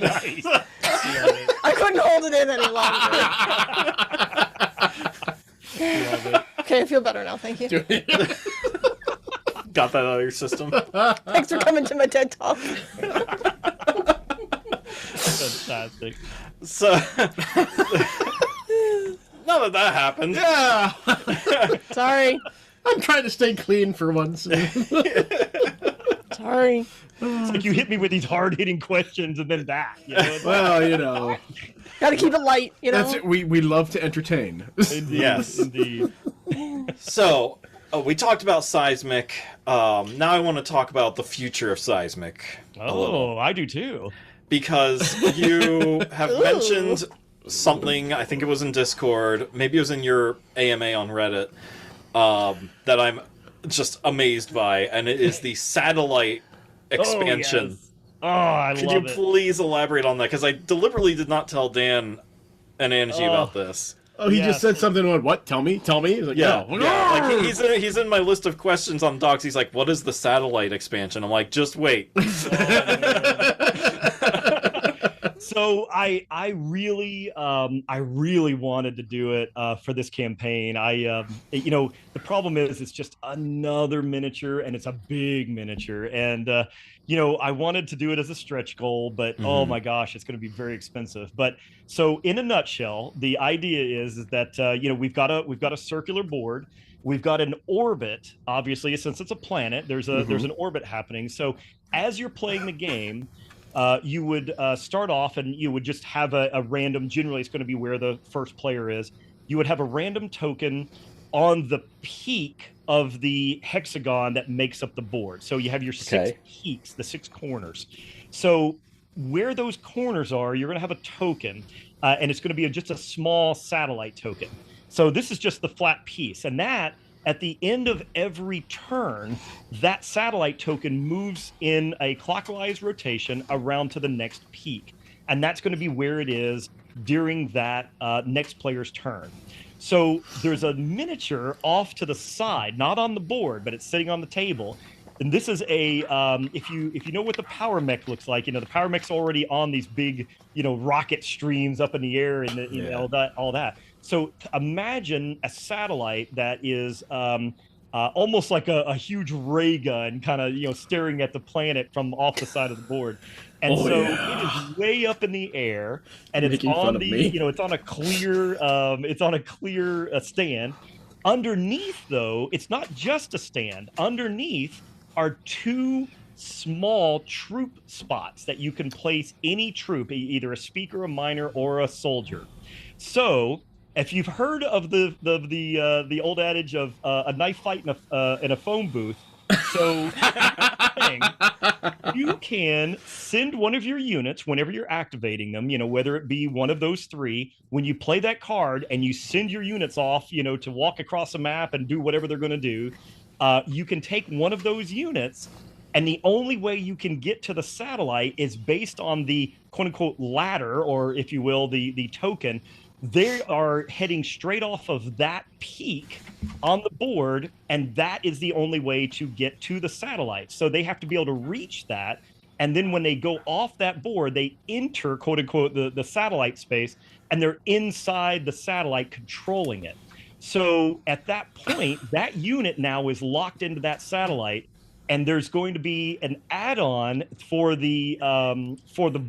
Nice. I couldn't hold it in any longer. Love it. Okay, I feel better now. Thank you. Got that out of your system. Thanks for coming to my TED Talk. Fantastic. So now that happened, Yeah, Sorry. I'm trying to stay clean for once. Sorry. It's like you hit me with these hard-hitting questions and then that. You know? It's like, Well, you know, Gotta keep it light, you know? that's it. We love to entertain. indeed, Yes. indeed. so we talked about Seismic. Now I want to talk about the future of Seismic a little. Oh, I do too. Because you have Ooh. mentioned something, I think it was in Discord, maybe it was in your AMA on Reddit, that I'm just amazed by, and it is the satellite expansion. Oh, yes. Oh, I Could love you it. please elaborate on that? Because I deliberately did not tell Dan and Angie about this. Oh, he Yes. just said something. Went, what? Tell me. He's like, Yeah, no. yeah. Like he's in my list of questions on docs. He's like, "What is the satellite expansion?" I'm like, "Just wait." So I really wanted to do it for this campaign. The problem is it's just another miniature and it's a big miniature, and I wanted to do it as a stretch goal, but oh my gosh, it's going to be very expensive. But so in a nutshell, the idea is that we've got a circular board. We've got an orbit, obviously, since it's a planet. There's an orbit happening. So as you're playing the game, you would start off and you would just have a random, generally it's going to be where the first player is. You would have a random token on the peak of the hexagon that makes up the board. So you have your six peaks, the 6 corners. So where those corners are, you're going to have a token, and it's going to be just a small satellite token. So this is just the flat piece, and that at the end of every turn, that satellite token moves in a clockwise rotation around to the next peak. And that's going to be where it is during that next player's turn. So there's a miniature off to the side, not on the board, but it's sitting on the table. And this is a, if you know what the power mech looks like, the power mech's already on these big, rocket streams up in the air and all that. So imagine a satellite that is almost like a huge ray gun, kind of staring at the planet from off the side of the board, and it is way up in the air, and it's on it's on a clear stand. Underneath, though, it's not just a stand. Underneath are 2 small troop spots that you can place any troop, either a speaker, a miner, or a soldier. So if you've heard of the old adage of a knife fight in a phone booth, so you can send one of your units whenever you're activating them, whether it be one of those 3, when you play that card and you send your units off, to walk across a map and do whatever they're going to do, you can take one of those units, and the only way you can get to the satellite is based on the quote unquote ladder, or if you will, the token. They are heading straight off of that peak on the board, and that is the only way to get to the satellite. So they have to be able to reach that, and then when they go off that board, they enter, quote unquote, the satellite space, and they're inside the satellite controlling it. So at that point, that unit now is locked into that satellite, and there's going to be an add-on for the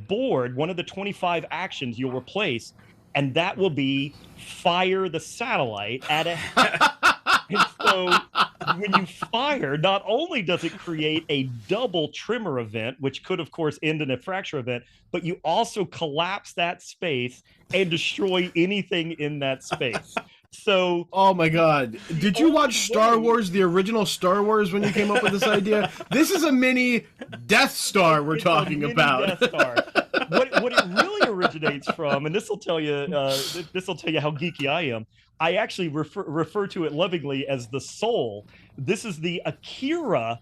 board, one of the 25 actions you'll replace, and that will be fire the satellite at a And so when you fire, not only does it create a double tremor event, which could, of course, end in a fracture event, but you also collapse that space and destroy anything in that space. So, oh my God! Did you watch Star Wars, the original Star Wars, when you came up with this idea? This is a mini Death Star we're talking about. Death Star. What it really originates from, and this will tell you how geeky I am. I actually refer to it lovingly as the Soul. This is the Akira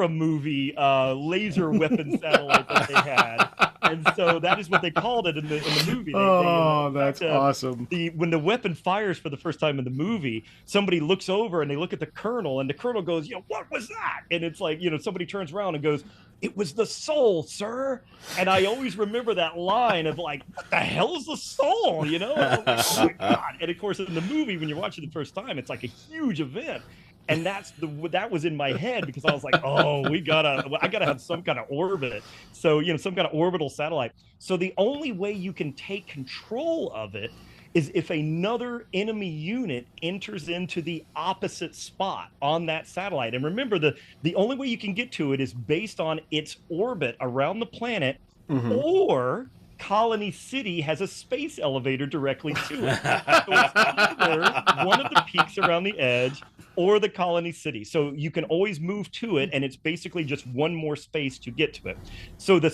movie laser weapon satellite that they had, and so that is what they called it in the movie. That's awesome. When the weapon fires for the first time in the movie, somebody looks over and they look at the colonel, and the colonel goes, "What was that?" And it's like, somebody turns around and goes, "It was the Soul, sir." And I always remember that line of like, "What the hell is the Soul?" Oh my God! And of course, in the movie, when you're watching the first time, it's like a huge event. And that was in my head because I was like, oh, I gotta have some kind of orbit. So, some kind of orbital satellite. So the only way you can take control of it is if another enemy unit enters into the opposite spot on that satellite. And remember, the only way you can get to it is based on its orbit around the planet, or Colony City has a space elevator directly to it. So it's either one of the peaks around the edge or the Colony City. So you can always move to it, and it's basically just one more space to get to it. So the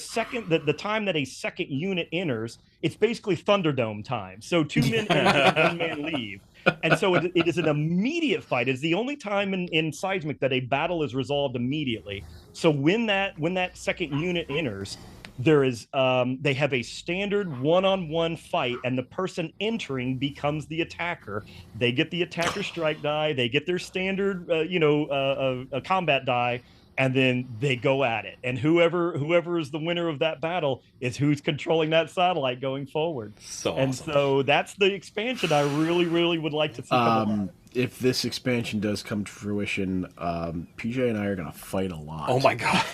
time that a second unit enters, it's basically Thunderdome time. So 2 men enter and 1 man leave. And so it is an immediate fight. It's the only time in Seismic that a battle is resolved immediately. So when that second unit enters, there is they have a standard one-on-one fight, and the person entering becomes the attacker. They get the attacker strike die, they get their standard a combat die, and then they go at it. And whoever is the winner of that battle is who's controlling that satellite going forward. So and awesome. So that's the expansion I really, really would like to see come along. If this expansion does come to fruition, PJ and I are gonna fight a lot. Oh my God.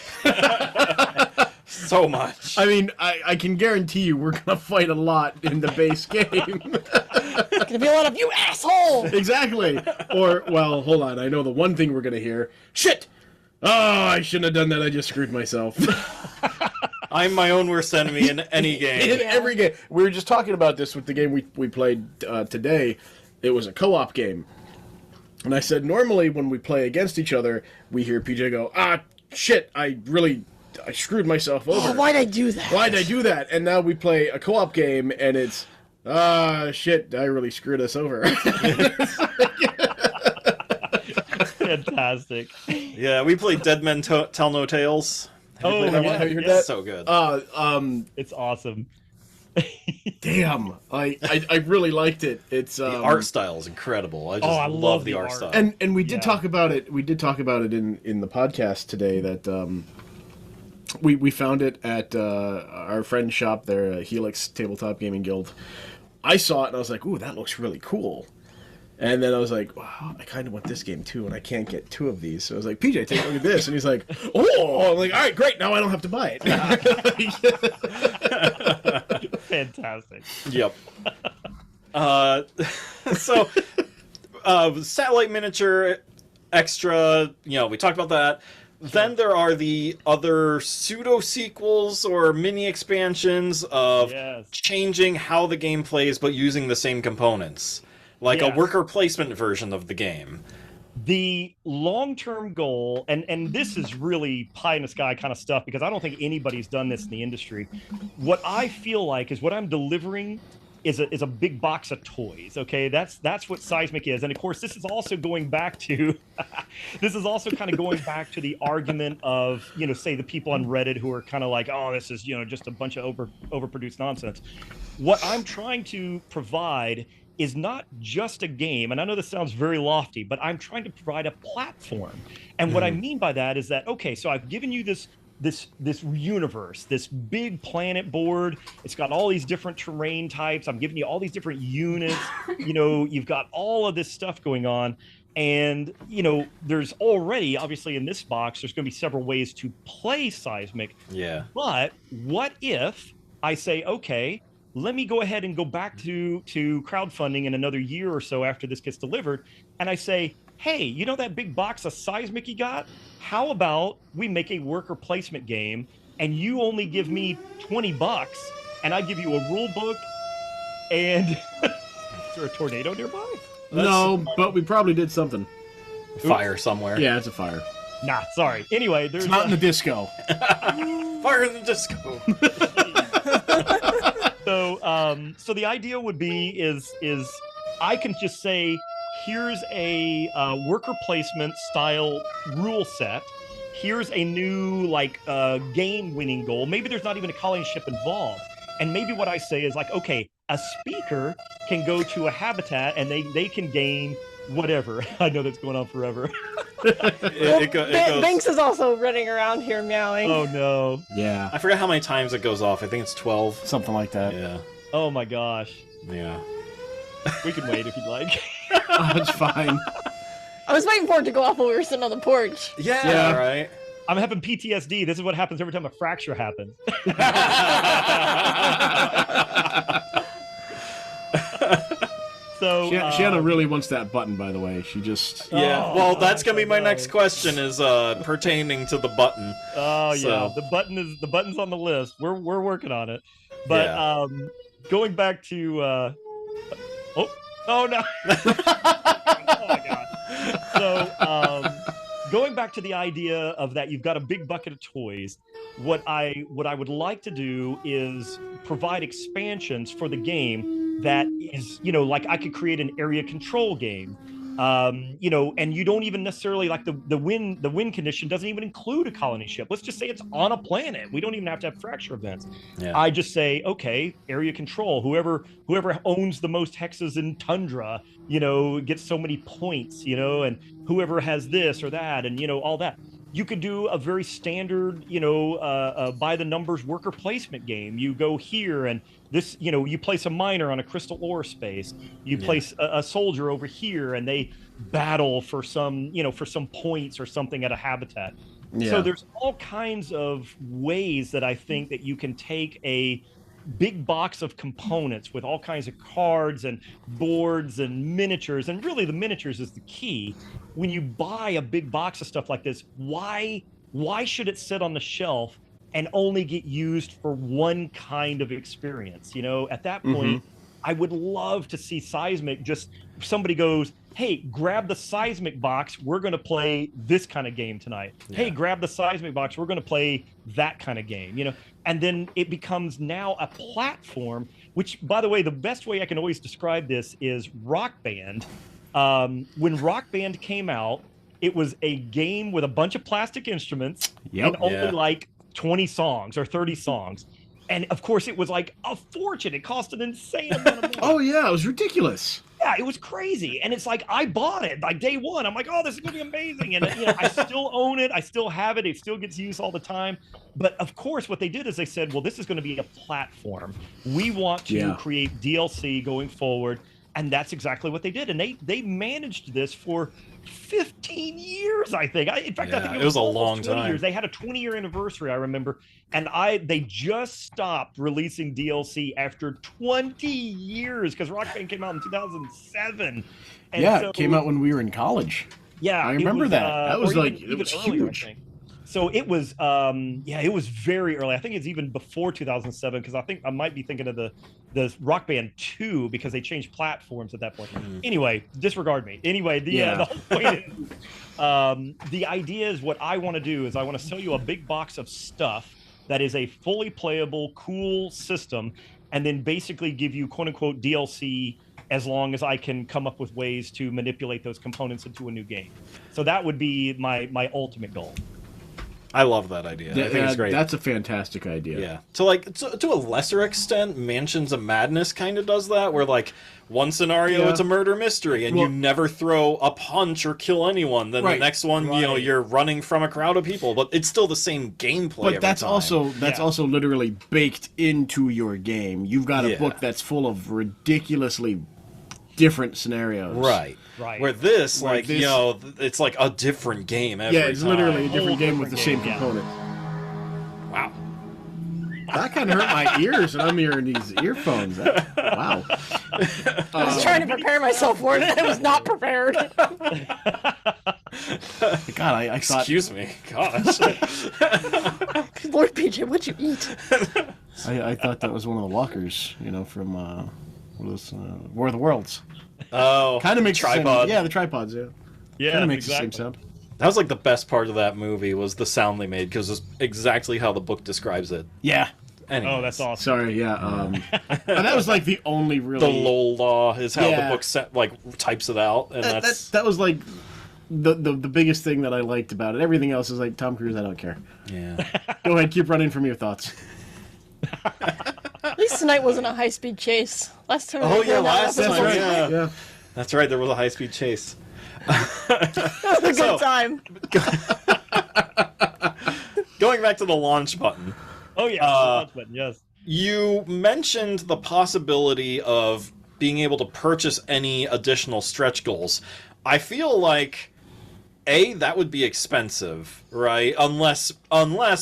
So much. I mean, I can guarantee you we're gonna fight a lot in the base game. It's gonna be a lot of "you asshole." Exactly. Or, well, hold on. I know the one thing we're gonna hear. Shit! Oh, I shouldn't have done that. I just screwed myself. I'm my own worst enemy in any game. In every game. We were just talking about this with the game we played today. It was a co-op game. And I said, normally when we play against each other, we hear PJ go, shit, I screwed myself over. Oh, why'd I do that? Why'd I do that? And now we play a co-op game, and it's, shit, I really screwed us over. Fantastic. Yeah, we played Dead Men Tell No Tales. Have you played that one? Have you heard It's that? so good. It's awesome. Damn, I really liked it. It's the art style is incredible. I just love the art style. And we did talk about it. We did talk about it in the podcast today that we found it at our friend's shop there, Helix Tabletop Gaming Guild. I saw it and I was like, "Ooh, that looks really cool." And then I was like, wow, I kind of want this game too, and I can't get 2 of these. So I was like, PJ, take a look at this. And he's like, oh, I'm like, all right, great. Now I don't have to buy it. Fantastic. Yep. So, satellite miniature extra, we talked about that. Sure. Then there are the other pseudo sequels or mini expansions of changing how the game plays, but using the same components. Like a worker placement version of the game. The long-term goal, and this is really pie in the sky kind of stuff because I don't think anybody's done this in the industry. What I feel like is what I'm delivering is a big box of toys. Okay, that's what Seismic is, and of course this is also going back to the argument of say the people on Reddit who are kind of like, oh, this is just a bunch of overproduced nonsense. What I'm trying to provide is not just a game, and I know this sounds very lofty, but I'm trying to provide a platform. And what I mean by that is that, okay, so I've given you this universe, this big planet board. It's got all these different terrain types. I'm giving you all these different units. You've got all of this stuff going on. And, there's already, obviously in this box, there's going to be several ways to play Seismic. Yeah. But what if I say, okay, let me go ahead and go back to crowdfunding in another year or so after this gets delivered. And I say, hey, you know that big box of Seismic you got? How about we make a worker placement game and you only give me $20 and I give you a rule book and is there a tornado nearby? No, but we probably did something. Fire somewhere. Yeah, it's a fire. Nah, sorry. Anyway, there's It's not in the disco. Fire in the disco. So the idea would be is I can just say, here's a worker placement style rule set. Here's a new game winning goal. Maybe there's not even a colony ship involved. And maybe what I say is like, okay, a speaker can go to a habitat and they can gain whatever. I know that's going on forever. It goes. Banks is also running around here meowing. Oh no. Yeah, I forget how many times it goes off. I think it's 12. something like that. Yeah. Oh my gosh. Yeah. We can wait if you'd like. Oh, it's fine. I was waiting for it to go off while we were sitting on the porch. Yeah. Yeah. Right. I'm having PTSD. This is what happens every time a fracture happens. So She had really wants that button, by the way. She just... Yeah. Oh, Well, that's gonna be I my know. next question. Is pertaining to the button. Oh yeah, So- the button's on the list. We're working on it. But Yeah. Going back to oh no. Oh my god. So going back to the idea of that you've got a big bucket of toys, what I would like to do is provide expansions for the game that is, like I could create an area control game. And you don't even necessarily like the win condition doesn't even include a colony ship. Let's just say it's on a planet. We don't even have to have fracture events. Yeah. I just say, okay, area control. Whoever owns the most hexes in Tundra, gets so many points, and whoever has this or that, and all that. You could do a very standard, by the numbers worker placement game. You go here and this, you place a miner on a crystal ore space. You place a soldier over here and they battle for some points or something at a habitat. Yeah. So there's all kinds of ways that I think that you can take a big box of components with all kinds of cards and boards and miniatures, and really the miniatures is the key. When you buy a big box of stuff like this, why should it sit on the shelf and only get used for one kind of experience? At that point, I would love to see Seismic, just somebody goes, hey, grab the Seismic box, we're going to play this kind of game tonight. Yeah. Hey, grab the Seismic box, we're going to play that kind of game, and then it becomes now a platform, which, by the way, the best way I can always describe this is Rock Band. When Rock Band came out, it was a game with a bunch of plastic instruments and only like 20 songs or 30 songs. And of course, it was like a fortune. It cost an insane amount of money. Oh, yeah, it was ridiculous. Yeah, it was crazy. And it's like, I bought it like day one. I'm like, oh, this is going to be amazing. And, I still own it. I still have it. It still gets used all the time. But of course, what they did is they said, well, this is going to be a platform. We want to create DLC going forward. And that's exactly what they did. And they managed this for 15 years, I think. In fact, I think it was a almost long 20 time. years. They had a 20-year anniversary, I remember. And they just stopped releasing DLC after 20 years because Rock Band came out in 2007. And it came out when we were in college. Yeah, I remember that. That was or like, it was earlier, huge. I think. So it was, it was very early. I think it's even before 2007 because I think I might be thinking of the Rock Band 2 because they changed platforms at that point. Anyway, disregard me. Anyway, the whole point is, the idea is what I want to do is I want to sell you a big box of stuff that is a fully playable, cool system, and then basically give you quote unquote DLC as long as I can come up with ways to manipulate those components into a new game. So that would be my ultimate goal. I love that idea. I think it's great. That's a fantastic idea. Yeah. To a lesser extent, Mansions of Madness kind of does that, where like one scenario it's a murder mystery and you never throw a punch or kill anyone. Then the next one, you're running from a crowd of people, but it's still the same gameplay. But that's also literally baked into your game. You've got a book that's full of ridiculously different scenarios. Right. Where this, Like this- it's like a different game every Yeah, it's time. literally a different Whole game with the same different game, components. Wow. That kind of hurt my ears, and I'm hearing these earphones. Wow. I was trying to prepare myself for it, and I was not prepared. God, I thought. Excuse me. Gosh. Lord PJ, what'd you eat? I thought that was one of the walkers, from what was War of the Worlds. Oh, Kind of makes tripod. the tripods. Yeah. Yeah, Kind of makes exactly. the same sound. That was like the best part of that movie was the sound they made because it's exactly how the book describes it. Yeah. Anyways, Oh, that's awesome. Sorry. Yeah. And that was like the only really. The lol law is how Yeah. the book types it out, and that's That was like the biggest thing that I liked about it. Everything else is like Tom Cruise. I don't care. yeah. Go ahead, keep running from your thoughts. At least tonight wasn't a high-speed chase. Last time. Oh, we yeah, filmed that last episode, time, yeah. Yeah. That's right. There was a high-speed chase. It was a good time. Going back to the launch button. Oh yeah, launch button, yes. You mentioned the possibility of being able to purchase any additional stretch goals. I feel like that would be expensive, right? Unless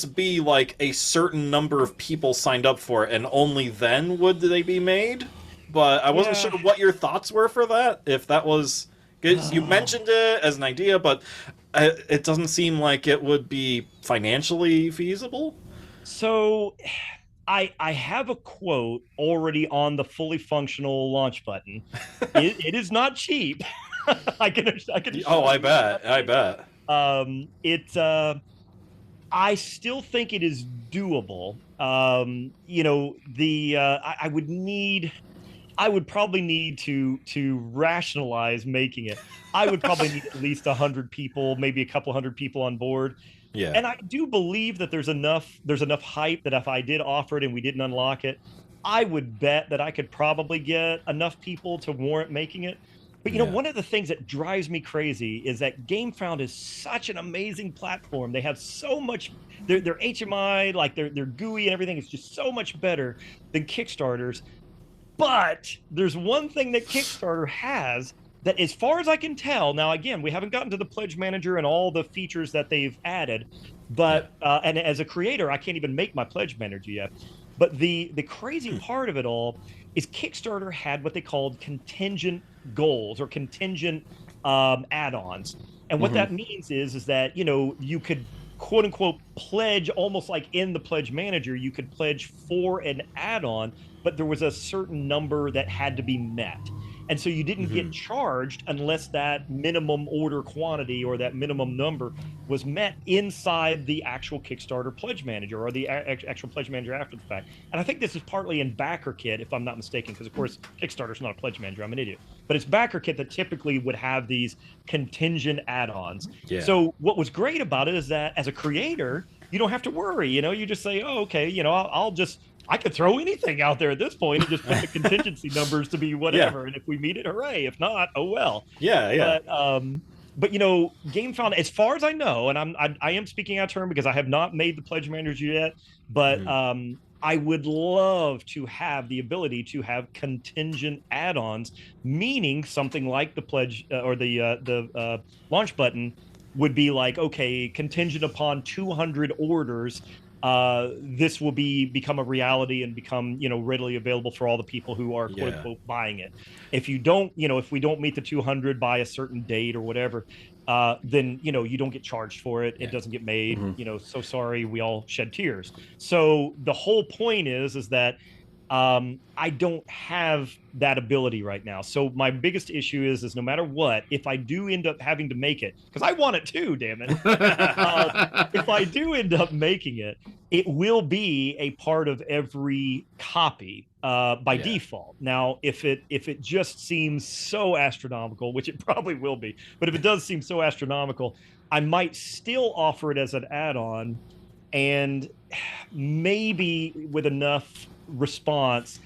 B, like a certain number of people signed up for it, and only then would they be made. But I wasn't Yeah. sure what your thoughts were for that. If that was, 'cause you mentioned it as an idea, but it doesn't seem like it would be financially feasible. So I have a quote already on the fully functional launch button. It is not cheap. I can Oh, I assure you. bet. I still think it is doable. I would probably need to rationalize making it. I would probably need at least 100 people, maybe a couple hundred people on board. Yeah. And I do believe that there's enough hype that if I did offer it and we didn't unlock it, I would bet that I could probably get enough people to warrant making it. But Yeah. one of the things that drives me crazy is that GameFound is such an amazing platform. They have so much their HMI, like their GUI and everything is just so much better than Kickstarter's. But there's one thing that Kickstarter has that, as far as I can tell, now again, we haven't gotten to the pledge manager and all the features that they've added, but and as a creator, I can't even make my pledge manager yet. But the crazy part of it all is Kickstarter had what they called contingent goals or contingent add-ons, and what that means is that you could quote unquote pledge almost like in the pledge manager. You could pledge for an add-on, but there was a certain number that had to be met. And so you didn't get charged unless that minimum order quantity or that minimum number was met inside the actual Kickstarter pledge manager or the actual pledge manager after the fact. And I think this is partly in BackerKit, if I'm not mistaken, because of course Kickstarter's not a pledge manager. I'm an idiot. But it's BackerKit that typically would have these contingent add-ons. Yeah. So what was great about it is that as a creator, you don't have to worry. You just say, oh, okay, I could throw anything out there at this point and just put the contingency numbers to be whatever. And if we meet it, hooray. If not, oh well. Yeah. But GameFound, as far as I know, and I am speaking out of turn because I have not made the pledge manager yet, but I would love to have the ability to have contingent add-ons, meaning something like the pledge or the launch button would be like, okay, contingent upon 200 orders. This will become a reality and become readily available for all the people who are quote unquote buying it. If you don't, if we don't meet the 200 by a certain date or whatever, then you don't get charged for it. It doesn't get made. So sorry, we all shed tears. So the whole point is that I don't have that ability right now. So my biggest issue is no matter what, if I do end up having to make it, because I want it too, damn it. If I do end up making it, it will be a part of every copy by default. Now, if it just seems so astronomical, which it probably will be, but if it does seem so astronomical, I might still offer it as an add-on, and maybe with enough response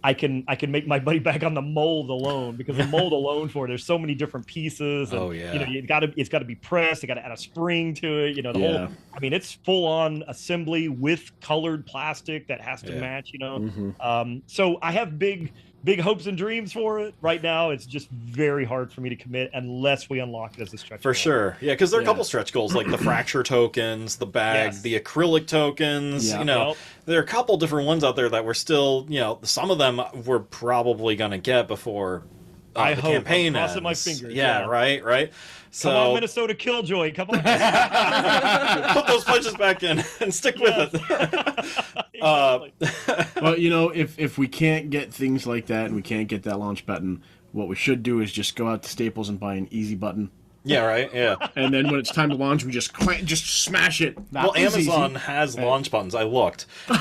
I can make my money back on the mold alone, because the mold alone there's so many different pieces and it's got to be pressed, you got to add a spring to it, the whole, it's full on assembly with colored plastic that has to match, so I have big big hopes and dreams for it. Right now, it's just very hard for me to commit unless we unlock it as a stretch For goal. sure. Yeah, because there are a couple stretch goals, like the fracture tokens, the bag, Yes. the acrylic tokens. Yeah. You know, Yep. there are a couple different ones out there that we're still, you know, some of them we're probably going to get before I the hope. campaign I'm crossing my ends. fingers, Yeah, yeah. right? So Come on, Minnesota Killjoy. Come on. put those punches back in and stick with it. Exactly. Well, you know, if we can't get things like that and we can't get that launch button, what we should do is just go out to Staples and buy an easy button. Yeah, right? Yeah. And then when it's time to launch, we just smash it. Well, That was Amazon easy. has launch buttons. I looked, and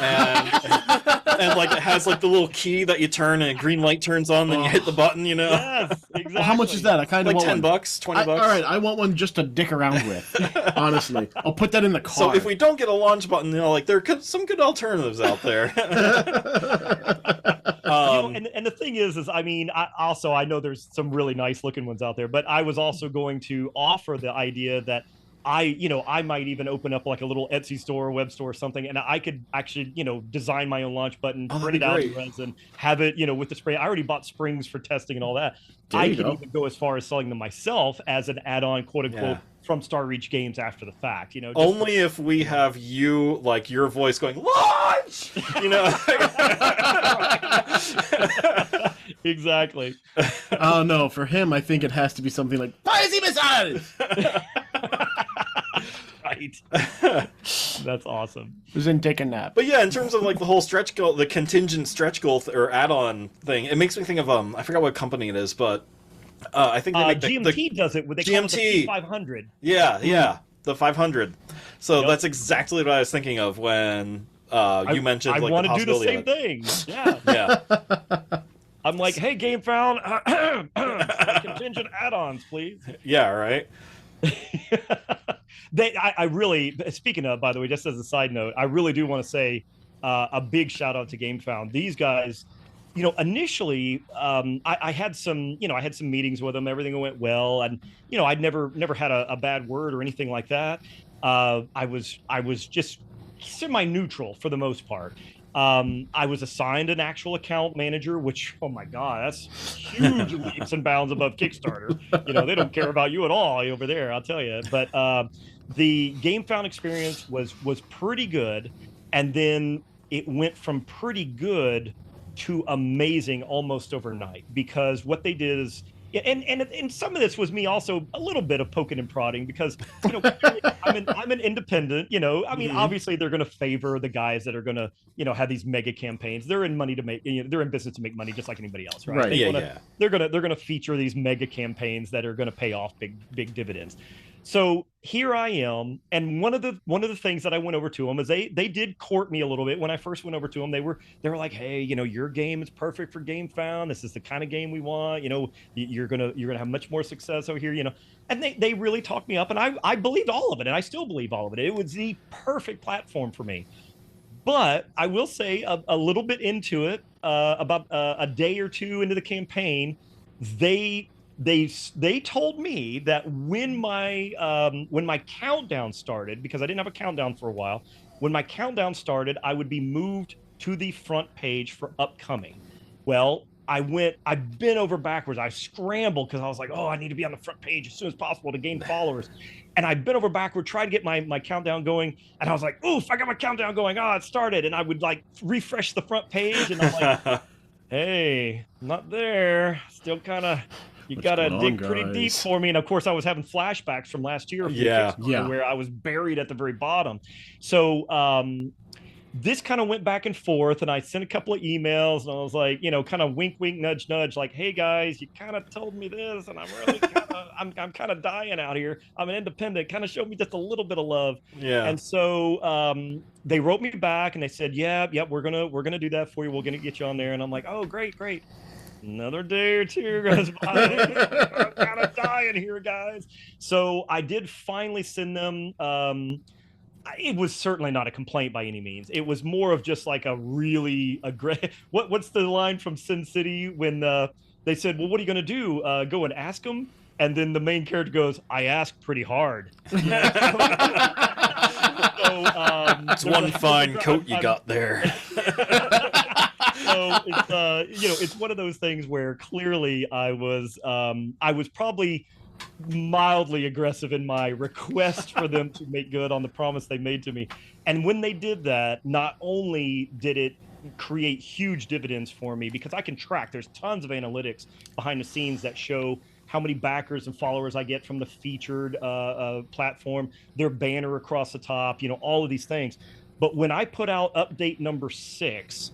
like it has like the little key that you turn and a green light turns on, then you hit the button. You know, Yes, exactly. Well, how much is that? I kind of like want $10, one. $20. All right, I want one just to dick around with. Honestly, I'll put that in the car. So if we don't get a launch button, you know, like there could some good alternatives out there. And the thing is I mean, I know there's some really nice looking ones out there, but I was also going to offer the idea that I might even open up like a little Etsy store, web store or something, and I could actually, design my own launch button, Oh, print that'd it be out in great. resin, have it, with the spray. I already bought springs for testing and all that. There I you can go. even go as far as selling them myself as an add-on, quote unquote, Yeah. from Star Reach Games after the fact. Just Only if we have you, like your voice going launch. You know. exactly. Oh no, for him, I think it has to be something like "Spicy missiles." Right. That's awesome. Was in take a nap. But yeah, in terms of like the whole stretch goal, the contingent stretch goal or add-on thing, it makes me think of I forgot what company it is, but I think they make GMT does it with they call it GMT. the P500. Yeah, the 500. So Yep. that's exactly what I was thinking of when you mentioned I like want the to do the possibility same of it. thing. Yeah. Yeah, I'm like, hey, Game Found, contingent add-ons, please. yeah, right. I really, speaking of, by the way, just as a side note, I really do want to say a big shout out to Game Found. These guys, initially, I had some meetings with them. Everything went well, and I'd never had a bad word or anything like that. I was just semi-neutral for the most part. I was assigned an actual account manager, which, oh my God, that's huge leaps and bounds above Kickstarter. They don't care about you at all over there, I'll tell you. But the Game Found experience was pretty good. And then it went from pretty good to amazing almost overnight, because what they did is, and some of this was me also a little bit of poking and prodding, because I'm an independent. I mean, obviously they're going to favor the guys that are going to have these mega campaigns. They're in money to make. They're in business to make money, just like anybody else, right? Right. Yeah. They're gonna feature these mega campaigns that are going to pay off big dividends. So here I am, and one of the things that I went over to them is they did court me a little bit when I first went over to them. They were like, hey, your game is perfect for Game Found. This is the kind of game we want. You're gonna have much more success over here. And they really talked me up, and I believed all of it, and I still believe all of it. It was the perfect platform for me. But I will say a little bit into it, about a day or two into the campaign, they told me that when my countdown started, because I didn't have a countdown for a while, when my countdown started, I would be moved to the front page for upcoming. Well, I bent over backwards. I scrambled because I was like, oh, I need to be on the front page as soon as possible to gain followers. And I bent over backward, tried to get my countdown going. And I was like, oof, I got my countdown going. Oh, it started. And I would like refresh the front page. And I'm like, hey, not there. Still kind of... You gotta going dig on, pretty deep guys? for me. And of course, I was having flashbacks from last year, Yeah. where I was buried at the very bottom. So this kind of went back and forth, and I sent a couple of emails, and I was like, kind of wink, wink, nudge, nudge, like, hey guys, you kind of told me this, and I'm really I'm kind of dying out here. I'm an independent. Kind of showed me just a little bit of love. Yeah. And so they wrote me back, and they said, yeah, we're gonna do that for you. We're gonna get you on there. And I'm like, oh, great. Another day or two goes by. I'm kind of dying here, guys. So I did finally send them. It was certainly not a complaint by any means. It was more of just like a really aggressive. What's the line from Sin City when they said, "Well, what are you going to do? Go and ask them?" And then the main character goes, "I asked pretty hard." It's one fine coat you got there. So it's one of those things where clearly I was probably mildly aggressive in my request for them to make good on the promise they made to me. And when they did that, not only did it create huge dividends for me, because I can track, there's tons of analytics behind the scenes that show how many backers and followers I get from the featured platform, their banner across the top, all of these things. But when I put out update number 6,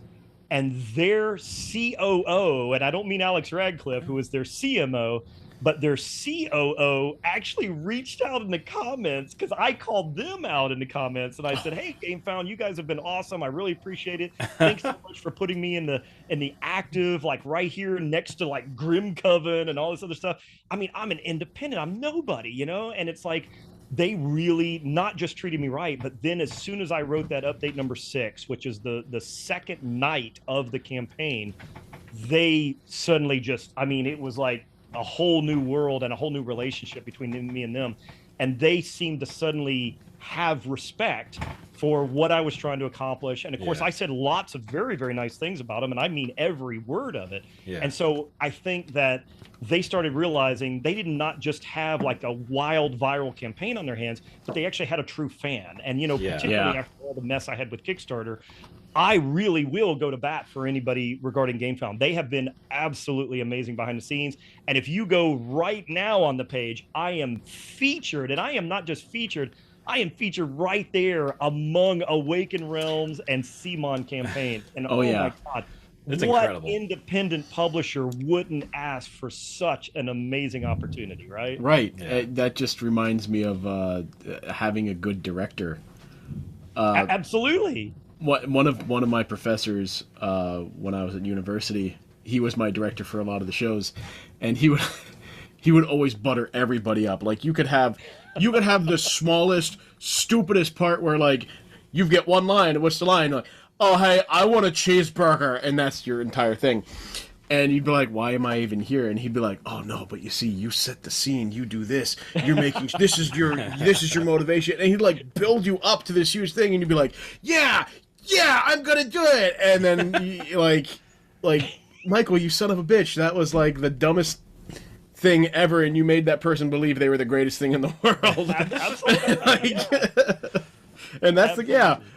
and their COO, and I don't mean Alex Radcliffe, who is their CMO, but their COO actually reached out in the comments, because I called them out in the comments, and I said, "Hey, GameFound, you guys have been awesome. I really appreciate it. Thanks so much for putting me in the active, like right here next to like Grim Coven and all this other stuff. I mean, I'm an independent. I'm nobody, And it's like they really not just treated me right, but then as soon as I wrote that update number 6, which is the second night of the campaign, they suddenly it was like a whole new world and a whole new relationship between me and them. And they seemed to suddenly have respect for what I was trying to accomplish. And of course, I said lots of very, very nice things about them, and I mean every word of it. Yeah. And so I think that they started realizing they did not just have like a wild viral campaign on their hands, but they actually had a true fan. And, particularly after all the mess I had with Kickstarter, I really will go to bat for anybody regarding GameFound. They have been absolutely amazing behind the scenes. And if you go right now on the page, I am featured, and I am not just featured, I am featured right there among Awaken Realms and CMON campaigns. And my God, it's what incredible. Independent publisher wouldn't ask for such an amazing opportunity, right? Right. Yeah. That just reminds me of having a good director. Absolutely. One of my professors when I was at university, he was my director for a lot of the shows, and he would always butter everybody up. Like you could have the smallest, stupidest part where like you get one line. What's the line? Like, oh hey, I want a cheeseburger, and that's your entire thing. And you'd be like, why am I even here? And he'd be like, oh no, but you see, you set the scene, you do this, you're making this is your motivation, and he'd like build you up to this huge thing, and you'd be like, yeah, I'm gonna do it. And then you, like Michael, you son of a bitch, that was like the dumbest thing ever, and you made that person believe they were the greatest thing in the world. Absolutely. And that's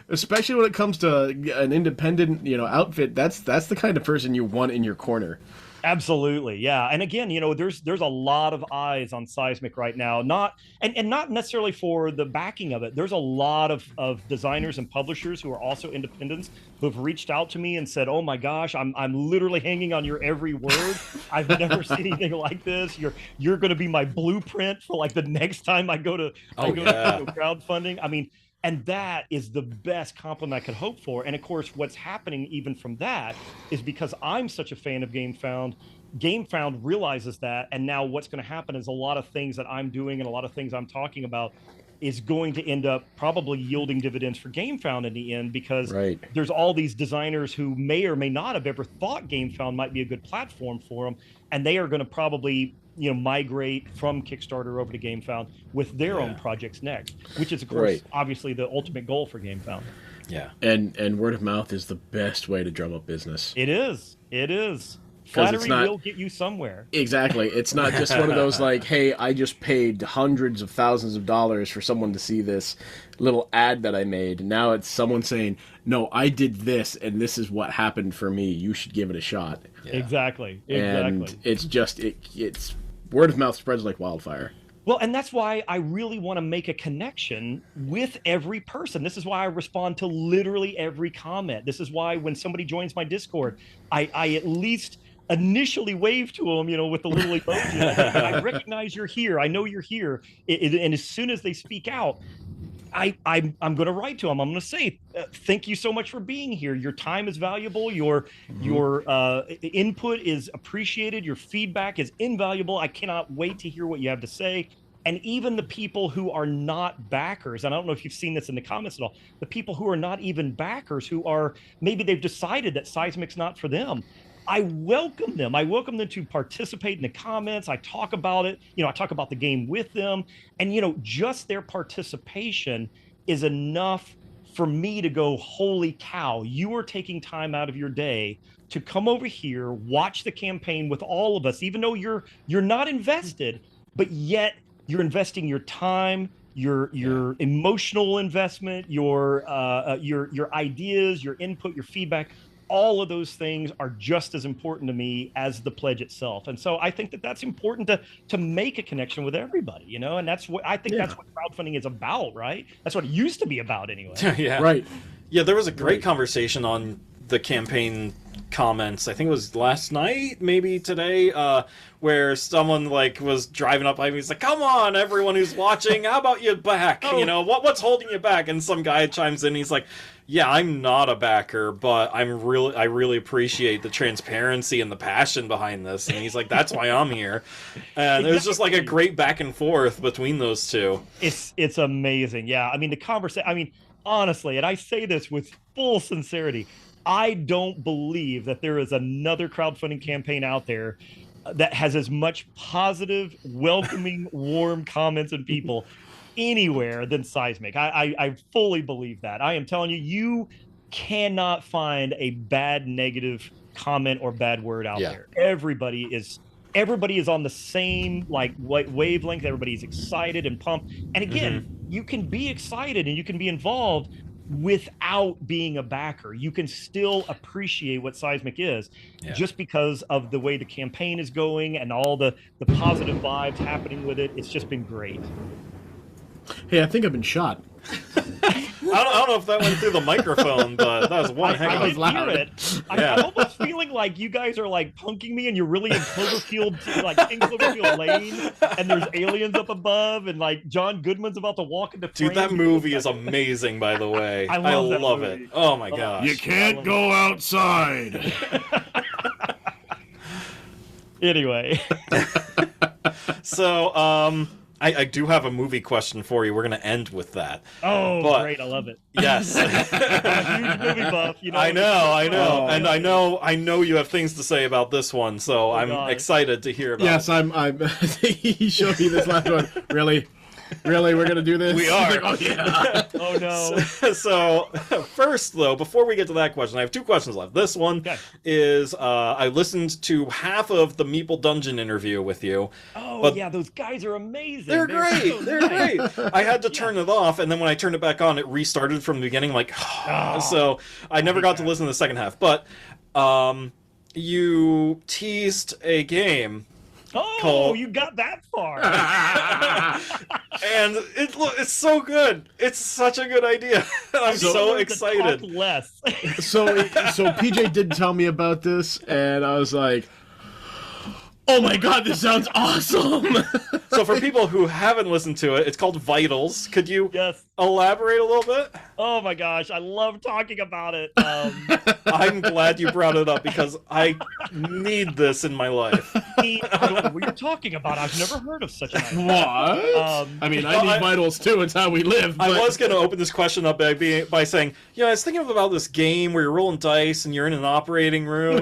especially when it comes to an independent, outfit, that's the kind of person you want in your corner. Absolutely, yeah. And again, there's a lot of eyes on Seismic right now, not necessarily for the backing of it. There's a lot of designers and publishers who are also independents who have reached out to me and said, "Oh my gosh, I'm literally hanging on your every word. I've never seen anything like this. You're going to be my blueprint for like the next time I go to crowdfunding." I mean, and that is the best compliment I could hope for. And of course, what's happening even from that is because I'm such a fan of GameFound realizes that. And now what's going to happen is a lot of things that I'm doing and a lot of things I'm talking about is going to end up probably yielding dividends for GameFound in the end, because there's all these designers who may or may not have ever thought GameFound might be a good platform for them. And they are going to probably migrate from Kickstarter over to GameFound with their own projects next, which is of course obviously the ultimate goal for GameFound. Yeah. And word of mouth is the best way to drum up business. It is. Flattery will get you somewhere. Exactly. It's not just one of those like, hey, I just paid hundreds of thousands of dollars for someone to see this little ad that I made. Now it's someone saying, no, I did this and this is what happened for me. You should give it a shot. Yeah. Exactly. And it's just it's word of mouth spreads like wildfire. Well, and that's why I really want to make a connection with every person. This is why I respond to literally every comment. This is why when somebody joins my Discord, I at least initially wave to them, with the little emoji. I recognize you're here. I know you're here. And as soon as they speak out, I'm going to write to them. I'm going to say, thank you so much for being here. Your time is valuable. Your input is appreciated. Your feedback is invaluable. I cannot wait to hear what you have to say. And even the people who are not backers, and I don't know if you've seen this in the comments at all, the people who are not even backers, who are, maybe they've decided that Seismic's not for them, I welcome them. I welcome them to participate in the comments. I talk about it. I talk about the game with them. And, just their participation is enough for me to go, holy cow, you are taking time out of your day to come over here, watch the campaign with all of us, even though you're not invested, but yet you're investing your time, your emotional investment, your ideas, your input, your feedback. All of those things are just as important to me as the pledge itself. And so I think that that's important to make a connection with everybody, you know, and that's what I think that's what crowdfunding is about, right? That's what it used to be about anyway. Yeah. Right. Yeah, there was a great conversation on the campaign comments. I think it was last night, maybe today, where someone like was driving up by me. He's like, "Come on, everyone who's watching, how about you back? You know, what's holding you back?" And some guy chimes in. He's like, "Yeah, I'm not a backer, but I really appreciate the transparency and the passion behind this." And he's like, "That's why I'm here." And it was just like a great back and forth between those two. It's amazing. Yeah, I mean the conversation. I mean, honestly, and I say this with full sincerity, I don't believe that there is another crowdfunding campaign out there that has as much positive, welcoming, warm comments and people anywhere than Seismic. I fully believe that. I am telling you, you cannot find a bad negative comment or bad word out there. Everybody is on the same like wavelength. Everybody's excited and pumped. And again, you can be excited and you can be involved without being a backer. You can still appreciate what Seismic is just because of the way the campaign is going and all the positive vibes happening with it. It's just been great. Hey, I think I've been shot. I don't know if that went through the microphone, but that was one heck of I a can hear it. I'm almost feeling like you guys are like punking me, and you're really in Cloverfield, like in Cloverfield Lane, and there's aliens up above, and like John Goodman's about to walk into frame. Dude, that movie is amazing, by the way. I love it. Oh my gosh. You can't go outside. Anyway. So, I do have a movie question for you. We're going to end with that. Oh, great. I love it. Yes. I'm a huge movie buff. You know, I know. And I know you have things to say about this one, so I'm excited to hear about it. Yes, I'm he showed me this last one. Really, we're gonna do this? We are. Like, oh yeah. Oh no. So first, though, before we get to that question, I have two questions left. This one is I listened to half of the Meeple Dungeon interview with you. Oh yeah, those guys are amazing. They're great. So They're great. I had to turn it off, and then when I turned it back on, it restarted from the beginning. Like, so I never got to listen to the second half. But you teased a game. Oh, you got that far. And it's so good. It's such a good idea. I'm so excited. Talk less. So PJ did tell me about this, and I was like, oh my god, this sounds awesome. So for people who haven't listened to it, it's called Vitals. Could you elaborate a little bit? Oh my gosh, I love talking about it. I'm glad you brought it up because I need this in my life. I don't know what you're talking about. I've never heard of such a thing. What? I mean, I need vitals too. It's how we live. But... I was going to open this question up by saying, I was thinking about this game where you're rolling dice and you're in an operating room.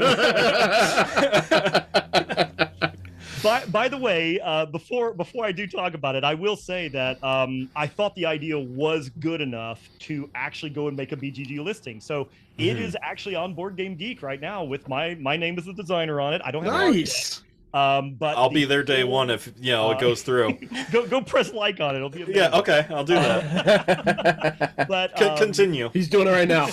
By the way, before I do talk about it, I will say that I thought the idea was good enough to actually go and make a BGG listing. So it is actually on Board Game Geek right now with my name as the designer on it. I don't have nice. But I'll be there day one if it goes through. go press like on it. It'll be amazing. Yeah, okay, I'll do that. But continue. He's doing it right now.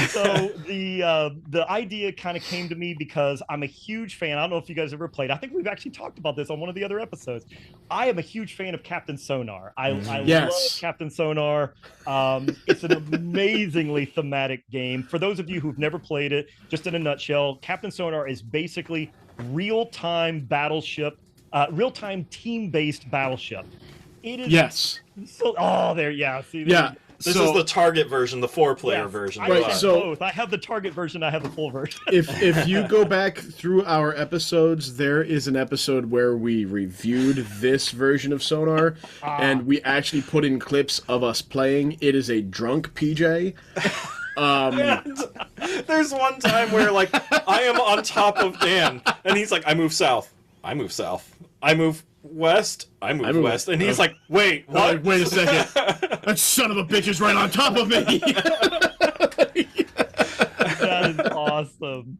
So the idea kind of came to me because I'm a huge fan. I don't know if you guys ever played. I think we've actually talked about this on one of the other episodes. I am a huge fan of Captain Sonar. I love Captain Sonar. It's an amazingly thematic game. For those of you who've never played it, just in a nutshell, Captain Sonar is basically real-time battleship, real-time team-based battleship. It is This is the target version, the 4-player version. Right, so both. I have the target version. I have the full version. if you go back through our episodes, there is an episode where we reviewed this version of Sonar, and we actually put in clips of us playing. It is a drunk PJ. There's one time where I am on top of Dan, and he's like, I move south. I move south. I move west. I moved moved- west. And he's like, wait, what? Wait a second. That son of a bitch is right on top of me. That is awesome.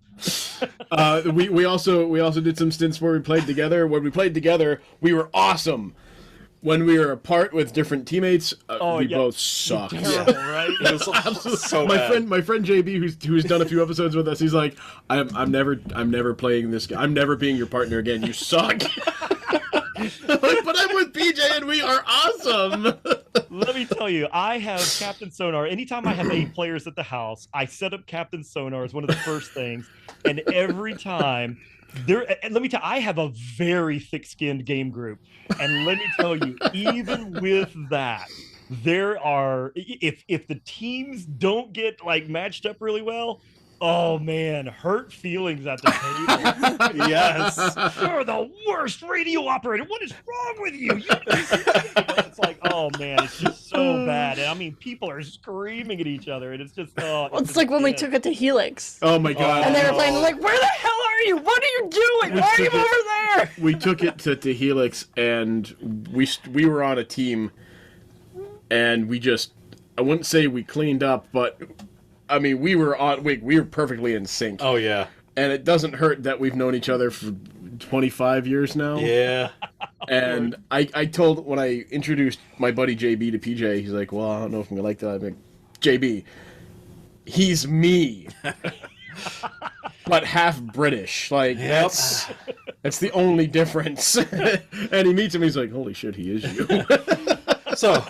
We also did some stints where we played together. When we played together, we were awesome. When we were apart with different teammates, we both sucked. Terrible, right? It was so my bad. friend JB, who's done a few episodes with us, he's like, I'm never playing this guy. I'm never being your partner again. You suck. But I'm with PJ and we are awesome. Let me tell you, I have Captain Sonar. Anytime I have 8 players at the house, I set up Captain Sonar as one of the first things, and every time and let me tell you, I have a very thick-skinned game group, and let me tell you, even with that, there are if the teams don't get like matched up really well, oh man, hurt feelings at the table. Yes. You're the worst radio operator. What is wrong with you? It's like, oh man, it's just so bad. And I mean, people are screaming at each other, and it's just Well, it's like when we took it to Helix. Oh my god. And they were playing, like, where the hell are you? What are you doing? Why are you over there? We took it to Helix, and we were on a team, and we just, I wouldn't say we cleaned up, but I mean, we were perfectly in sync. Oh, yeah. And it doesn't hurt that we've known each other for 25 years now. Yeah. And I told, when I introduced my buddy JB to PJ, he's like, well, I don't know if I'm gonna like that. I'm like, JB, he's me. But half British. Like, that's the only difference. And he meets him, he's like, holy shit, he is you. So,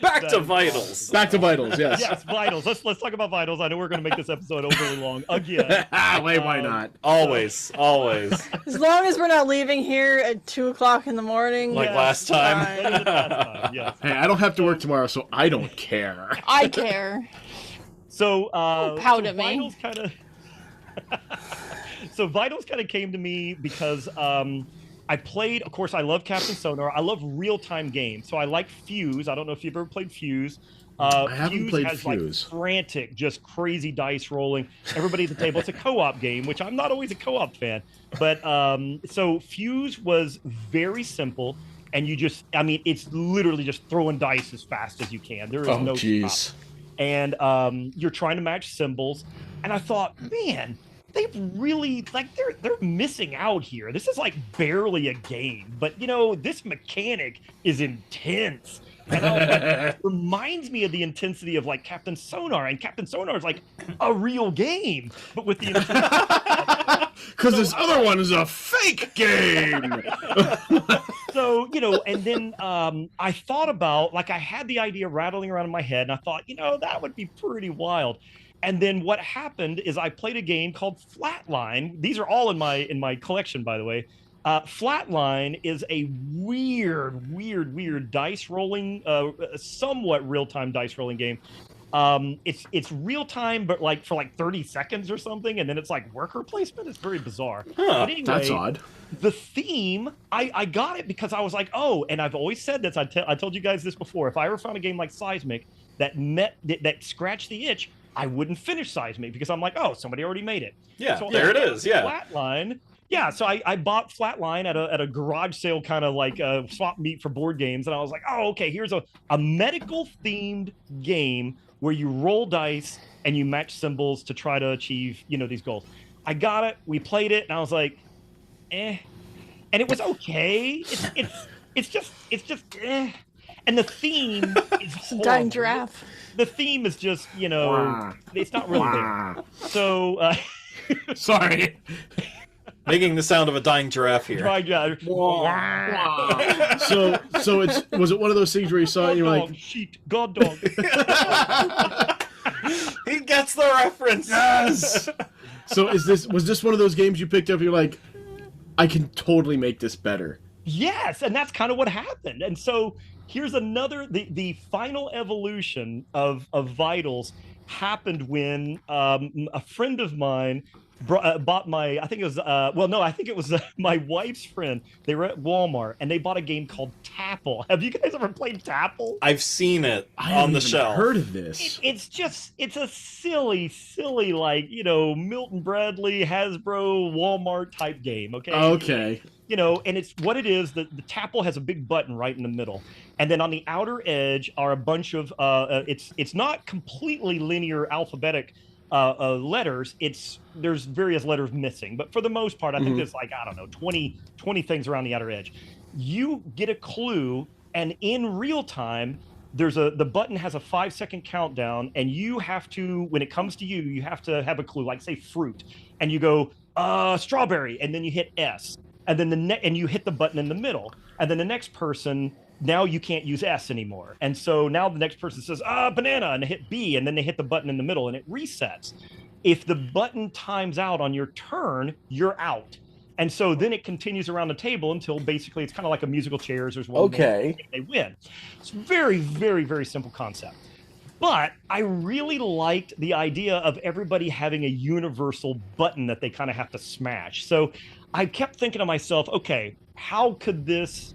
back to Vitals. Back to Vitals, yes. Yes, Vitals. Let's talk about Vitals. I know we're going to make this episode overly long again. Wait, why not? Always. As long as we're not leaving here at 2 o'clock in the morning. Like Yeah. last time. Fine. Yes. Hey, I don't have to work tomorrow, so I don't care. I care. So, Pout at me. Vitals kind of. So Vitals kind of came to me because I played. Of course, I love Captain Sonar. I love real-time games, so I like Fuse. I don't know if you've ever played Fuse. I haven't played has Fuse. Like frantic, just crazy dice rolling. Everybody at the table. It's a co-op game, which I'm not always a co-op fan. But so Fuse was very simple, and it's literally just throwing dice as fast as you can. There is no stop. And you're trying to match symbols, and I thought, man, they've really they're missing out here. This is like barely a game, but this mechanic is intense. And I was like, it reminds me of the intensity of like Captain Sonar, and Captain Sonar is like a real game, but with the intensity. Because this other one is a fake game. So, and then I thought about, I had the idea rattling around in my head, and I thought, that would be pretty wild. And then what happened is I played a game called Flatline. These are all in my collection, by the way. Flatline is a weird dice rolling, somewhat real-time dice rolling game. It's real time, but for 30 seconds or something, and then it's like worker placement. It's very bizarre. But anyway, That's odd. The theme, I got it because I was like, oh, and I've always said this. I told you guys this before. If I ever found a game like Seismic that scratched the itch, I wouldn't finish Seismic because I'm like, oh, somebody already made it. Yeah, So there it is. Yeah. Flatline. Yeah, so I bought Flatline at a garage sale, kind of like a swap meet for board games, and I was like, oh, okay, here's a medical themed game where you roll dice and you match symbols to try to achieve, these goals. I got it. We played it, and I was like, and it was okay. It's just eh. And the theme is horrible. Dying giraffe. The theme is just, it's not really there. So, Sorry. Making the sound of a dying giraffe here. So was it one of those things where you saw it and you're like, sheet, god dog. He gets the reference. yes. So was this one of those games you picked up? You're like, I can totally make this better. Yes, and that's kind of what happened. And so here's another, the final evolution of Vitals happened when a friend of mine bought my, I think it was, well, no, I think it was my wife's friend. They were at Walmart and they bought a game called Tapple. Have you guys ever played Tapple? I've seen it I on the haven't even shelf. heard of this. It's a silly, like, Milton Bradley, Hasbro, Walmart type game. Okay. Okay. And it's what it is. The Tapple has a big button right in the middle, and then on the outer edge are a bunch of it's not completely linear alphabetic letters. There's various letters missing, but for the most part, I think there's like, I don't know, 20 things around the outer edge. You get a clue, and in real time, the button has a 5-second countdown, and you have to, when it comes to you, you have to have a clue, like say fruit, and you go strawberry, and then you hit S. And then and you hit the button in the middle, and then the next person, now you can't use S anymore, and so now the next person says banana, and they hit B, and then they hit the button in the middle, and it resets. If the button times out on your turn, you're out, and so then it continues around the table until basically it's kind of like a musical chairs. There's one Okay. they win. It's very, very, very simple concept. But I really liked the idea of everybody having a universal button that they kind of have to smash. So I kept thinking to myself, okay, how could this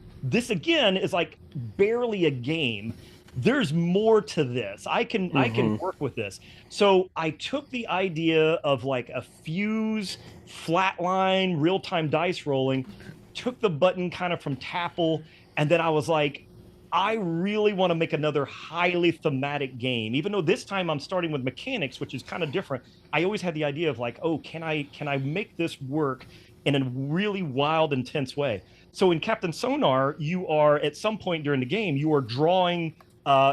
again is like barely a game. There's more to this. I can work with this. So I took the idea of like a fuse, flatline, real-time dice rolling, took the button kind of from Tapple, and then I was like, I really want to make another highly thematic game, even though this time I'm starting with mechanics, which is kind of different. I always had the idea of like, oh, can I make this work in a really wild, intense way? So in Captain Sonar, you are at some point during the game, you are drawing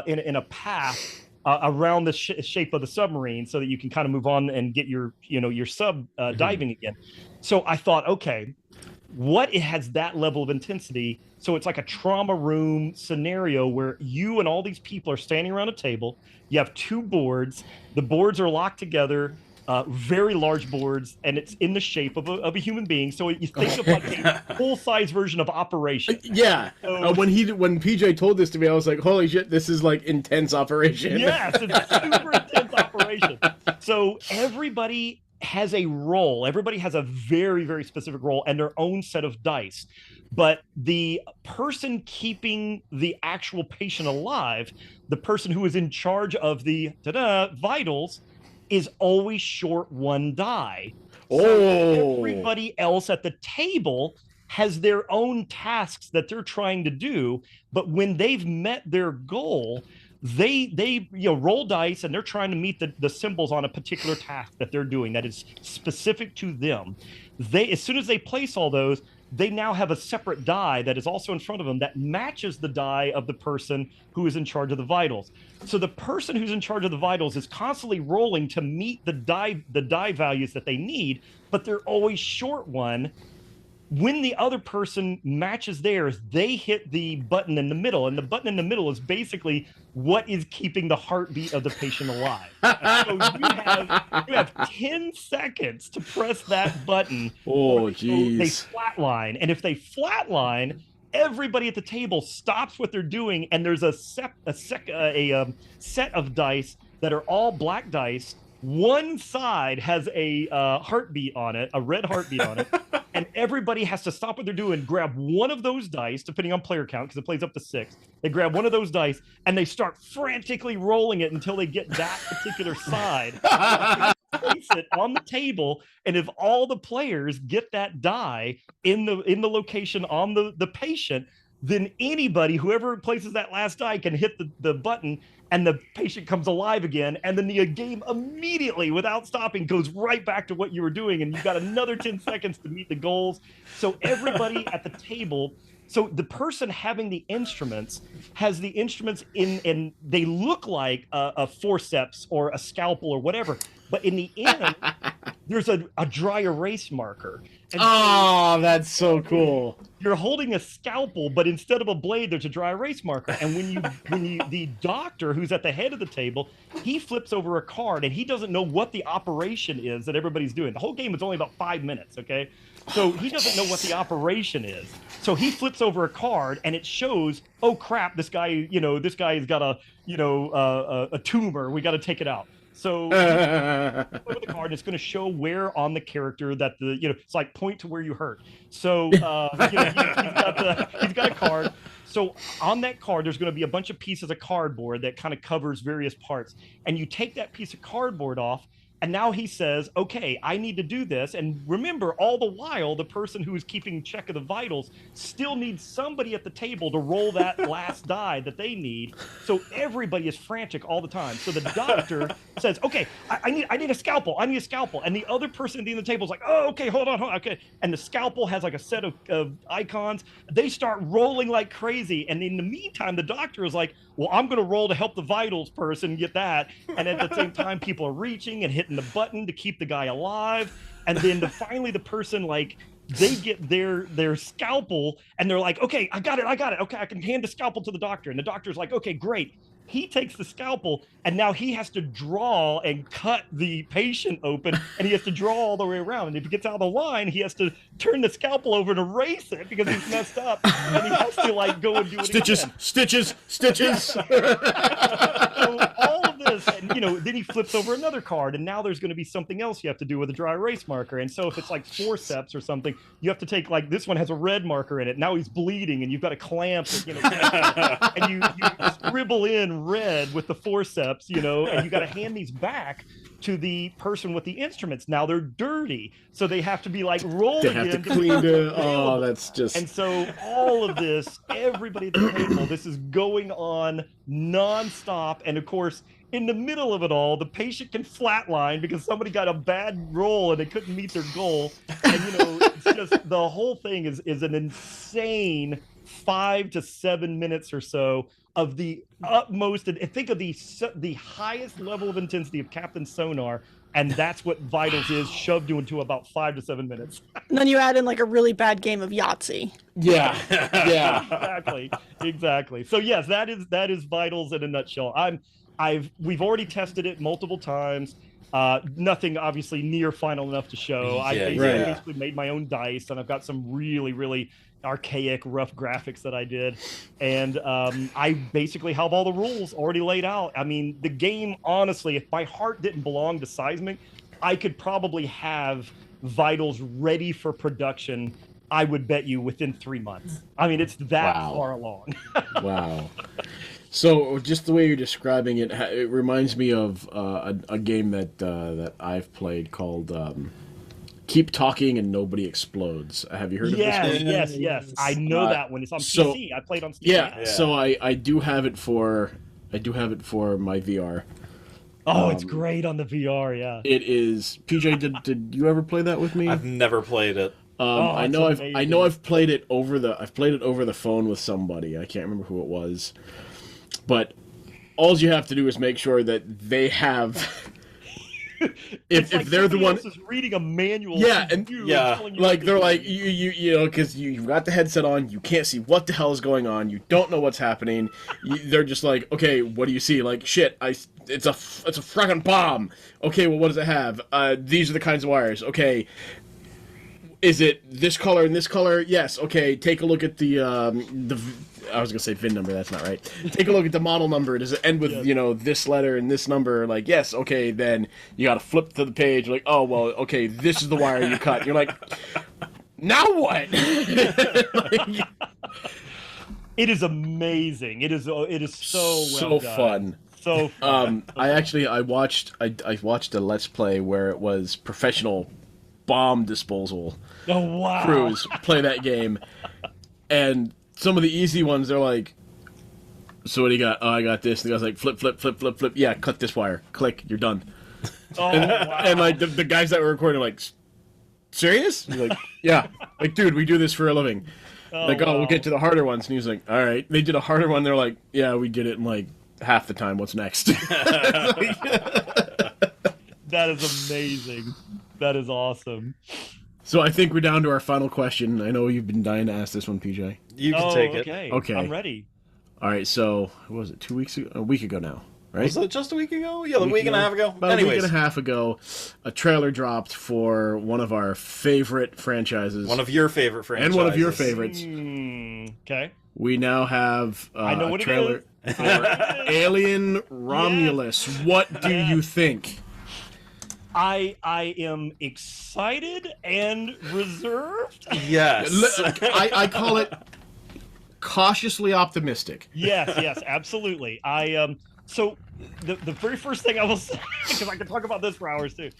in a path around the shape of the submarine so that you can kind of move on and get your sub diving again. So I thought, okay, what it has that level of intensity? So it's like a trauma room scenario where you and all these people are standing around a table. You have 2 boards. The boards are locked together, very large boards, and it's in the shape of a human being. So you think of like a full-size version of Operation. Yeah. So, When PJ told this to me, I was like, holy shit, this is like intense Operation. yes, it's a super intense operation. So everybody has a role. Everybody has a very, very specific role and their own set of dice. But the person keeping the actual patient alive, the person who is in charge of the vitals, is always short 1 die. So everybody else at the table has their own tasks that they're trying to do, but when they've met their goal, they roll dice and they're trying to meet the symbols on a particular task that they're doing that is specific to them. As soon as they place all those, they now have a separate die that is also in front of them that matches the die of the person who is in charge of the vitals. So the person who's in charge of the vitals is constantly rolling to meet the die values that they need, but they're always short 1. When the other person matches theirs, they hit the button in the middle, and the button in the middle is basically what is keeping the heartbeat of the patient alive. So you have 10 seconds to press that button. Oh, geez. They jeez. flatline, and if they flatline, everybody at the table stops what they're doing, and there's a set of dice that are all black dice. One side has a heartbeat on it, a red heartbeat on it, and everybody has to stop what they're doing, grab one of those dice, depending on player count, because it plays up to 6. They grab one of those dice, and they start frantically rolling it until they get that particular side. Place it on the table, and if all the players get that die in the location on the patient, then anybody, whoever places that last die, can hit the button, and the patient comes alive again, and then the game immediately, without stopping, goes right back to what you were doing, and you've got another 10 seconds to meet the goals. So everybody at the table, so the person having the instruments has the instruments and they look like a forceps or a scalpel or whatever, but in the end, there's a dry erase marker. And oh, that's so cool. You're holding a scalpel, but instead of a blade, there's a dry erase marker. And when the doctor who's at the head of the table, he flips over a card and he doesn't know what the operation is that everybody's doing. The whole game is only about 5 minutes, okay? So he doesn't know what the operation is. So he flips over a card and it shows, oh crap, this guy's got a tumor. We got to take it out. So over the card, it's going to show where on the character that it's like point to where you hurt. So he's got a card. So on that card, there's going to be a bunch of pieces of cardboard that kind of covers various parts. And you take that piece of cardboard off, and now he says, okay, I need to do this. And remember, all the while, the person who is keeping check of the vitals still needs somebody at the table to roll that last die that they need. So everybody is frantic all the time. So the doctor says, okay, I need a scalpel. I need a scalpel. And the other person at the end of the table is like, oh, okay, hold on. Okay. And the scalpel has like a set of icons. They start rolling like crazy. And in the meantime, the doctor is like, well, I'm going to roll to help the vitals person get that. And at the same time, people are reaching and hitting the button to keep the guy alive. And then finally the person, like, they get their scalpel and they're like, okay, I got it. Okay, I can hand the scalpel to the doctor. And the doctor's like, okay, great. He takes the scalpel and now he has to draw and cut the patient open, and he has to draw all the way around. And if he gets out of the line, he has to turn the scalpel over and erase it because he's messed up. And he has to like go and do it again. Stitches. So all of this, and then he flips over another card, and now there's going to be something else you have to do with a dry erase marker. And so if it's like forceps or something, you have to take, like, this one has a red marker in it. Now he's bleeding, and you've got a clamp, and you scribble in red with the forceps, and you got to hand these back to the person with the instruments. Now they're dirty, so they have to be like rolled They have to clean it. Oh, that's just. And so all of this, everybody at the table, this is going on nonstop. And of course, in the middle of it all, the patient can flatline because somebody got a bad roll and they couldn't meet their goal. And it's just, the whole thing is an insane 5 to 7 minutes or so of the utmost, and think of the highest level of intensity of Captain Sonar, and that's what Vitals is, shoved into about 5 to 7 minutes. And then you add in like a really bad game of Yahtzee. Yeah. Exactly. So yes, that is Vitals in a nutshell. We've already tested it multiple times. Nothing obviously near final enough to show. I basically made my own dice, and I've got some really, really archaic, rough graphics that I did. And I basically have all the rules already laid out. I mean, the game, honestly, if my heart didn't belong to Seismic, I could probably have Vitals ready for production, I would bet you, within 3 months. I mean, it's that far along. Wow. So just the way you're describing it, it reminds me of a game that I've played called Keep Talking and Nobody Explodes. Have you heard of this one? Yes. I know that one. It's on PC. I played on Steam. Yeah. So I do have it for my VR. Oh, it's great on the VR. Yeah. It is. PJ, did you ever play that with me? I've never played it. I know I've played it over the phone with somebody. I can't remember who it was. But all you have to do is make sure that they have. if they're the one is reading a manual, like they're like you because you've got the headset on, you can't see what the hell is going on, you don't know what's happening. They're just like, okay, what do you see? Like, shit, it's a fucking bomb. Okay, well, what does it have? These are the kinds of wires. Okay. Is it this color and this color? Yes. Okay. Take a look at the I was gonna say VIN number. That's not right. Take a look at the model number. Does it end with this letter and this number? Like, yes. Okay. Then you got to flip to the page. Like, oh well. Okay. This is the wire you cut. You're like, now what? It is amazing. It is so well done. Fun. So fun. I watched a Let's Play where it was professional bomb disposal crews play that game, and some of the easy ones, they're like, so what do you got? Oh, I got this. And the guy's like, flip. Yeah, cut this wire. Click. You're done. And like the guys that were recording are like, serious? He's like, yeah. Like, dude, we do this for a living. We'll get to the harder ones. And he was like, all right. They did a harder one. They're like, yeah, we did it in like half the time. What's next? That is amazing. That is awesome. So I think we're down to our final question. I know you've been dying to ask this one, PJ. You can take it. Okay. I'm ready. All right, so what was it, 2 weeks ago? A week ago now, right? Was it just a week ago? Yeah, a week and a half ago. About a week and a half ago, a trailer dropped for one of our favorite franchises. One of your favorite franchises. And one of your favorites. Okay. We now have I know what trailer. it is. Alien Romulus. What do you think? I am excited and reserved. Yes. I call it cautiously optimistic. Yes, absolutely. So the very first thing I will say, because I can talk about this for hours too.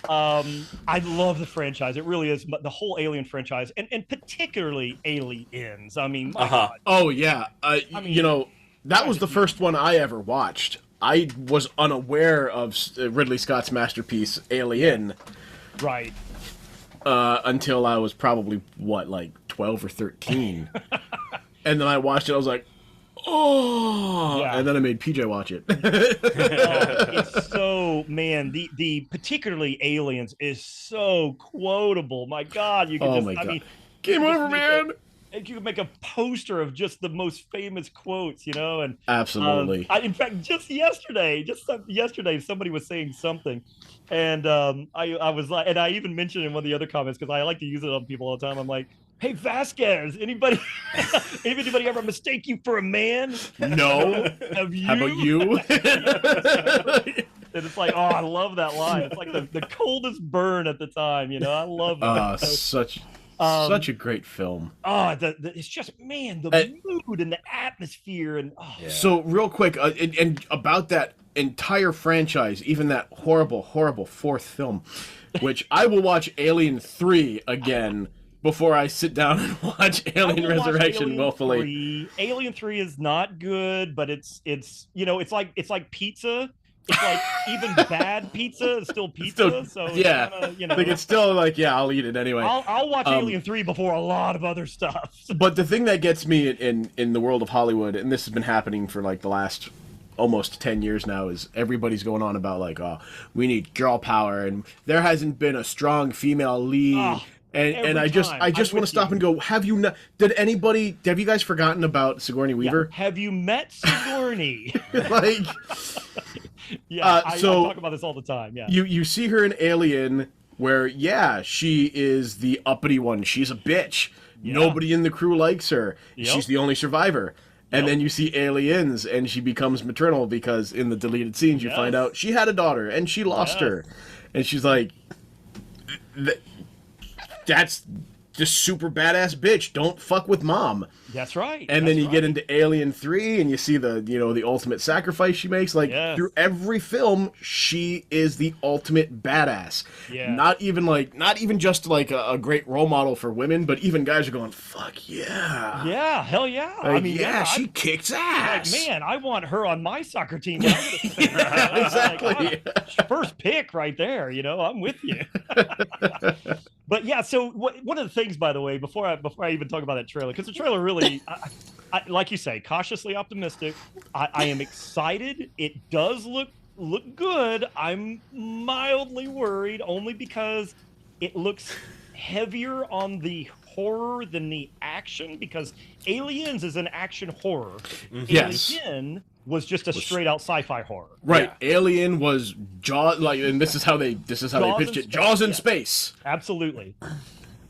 I love the franchise. It really is the whole Alien franchise, and particularly Aliens. I mean, my God. Oh yeah, mean, that was the first one I ever watched. I was unaware of Ridley Scott's masterpiece Alien, Right. Until I was probably like 12 or 13, and then I watched it. I was like, oh, Yeah. and then I made PJ watch it. It's so, man, the particularly Aliens is so quotable. My God, you can Oh just, my I God. mean, Game you just over, make man. you can make a poster of just the most famous quotes, and Absolutely. in fact, just yesterday, somebody was saying something, and I was like, and I even mentioned in one of the other comments because I like to use it on people all the time. I'm like, hey Vasquez, anybody ever mistake you for a man? No. Have you? How about you? And it's like, oh, I love that line. It's like the coldest burn at the time, I love it. Such a great film. It's just, man, the mood and the atmosphere and So real quick, and about that entire franchise, even that horrible fourth film, which I will watch Alien 3 again before I sit down and watch Alien Resurrection Alien willfully. 3. Alien 3 is not good, but it's it's like pizza. It's like even bad pizza is still pizza. So yeah, kinda, like it's still like, yeah, I'll eat it anyway. I'll watch Alien 3 before a lot of other stuff. But the thing that gets me in the world of Hollywood, and this has been happening for like the last almost 10 years now, is everybody's going on about like, oh, we need girl power, and there hasn't been a strong female lead. Oh, and I just want to stop and go, have you guys forgotten about Sigourney Weaver? Yeah. Have you met Sigourney? Like, I talk about this all the time. Yeah. You see her in Alien, where she is the uppity one. She's a bitch. Yeah. Nobody in the crew likes her. Yep. She's the only survivor. And then you see Aliens, and she becomes maternal because in the deleted scenes you find out she had a daughter and she lost her, and she's like, that's just super badass bitch. Don't fuck with mom. That's right. And then you get into Alien 3 and you see the ultimate sacrifice she makes. Like, through every film, she is the ultimate badass. Yeah. Not even just like a great role model for women, but even guys are going, fuck yeah. Yeah, hell yeah. Like, I mean, she kicks ass. Like, man, I want her on my soccer team. Now. Exactly. First pick right there. I'm with you. But yeah, so one of the things, by the way, before I even talk about that trailer, because the trailer really, I, like you say, cautiously optimistic. I am excited. It does look good. I'm mildly worried only because it looks heavier on the horror than the action, because Aliens is an action horror. Yes. Alien was just a straight out sci-fi horror. Right. Yeah. Alien was Jaws, and this is how they pitched it. Jaws in space. Absolutely.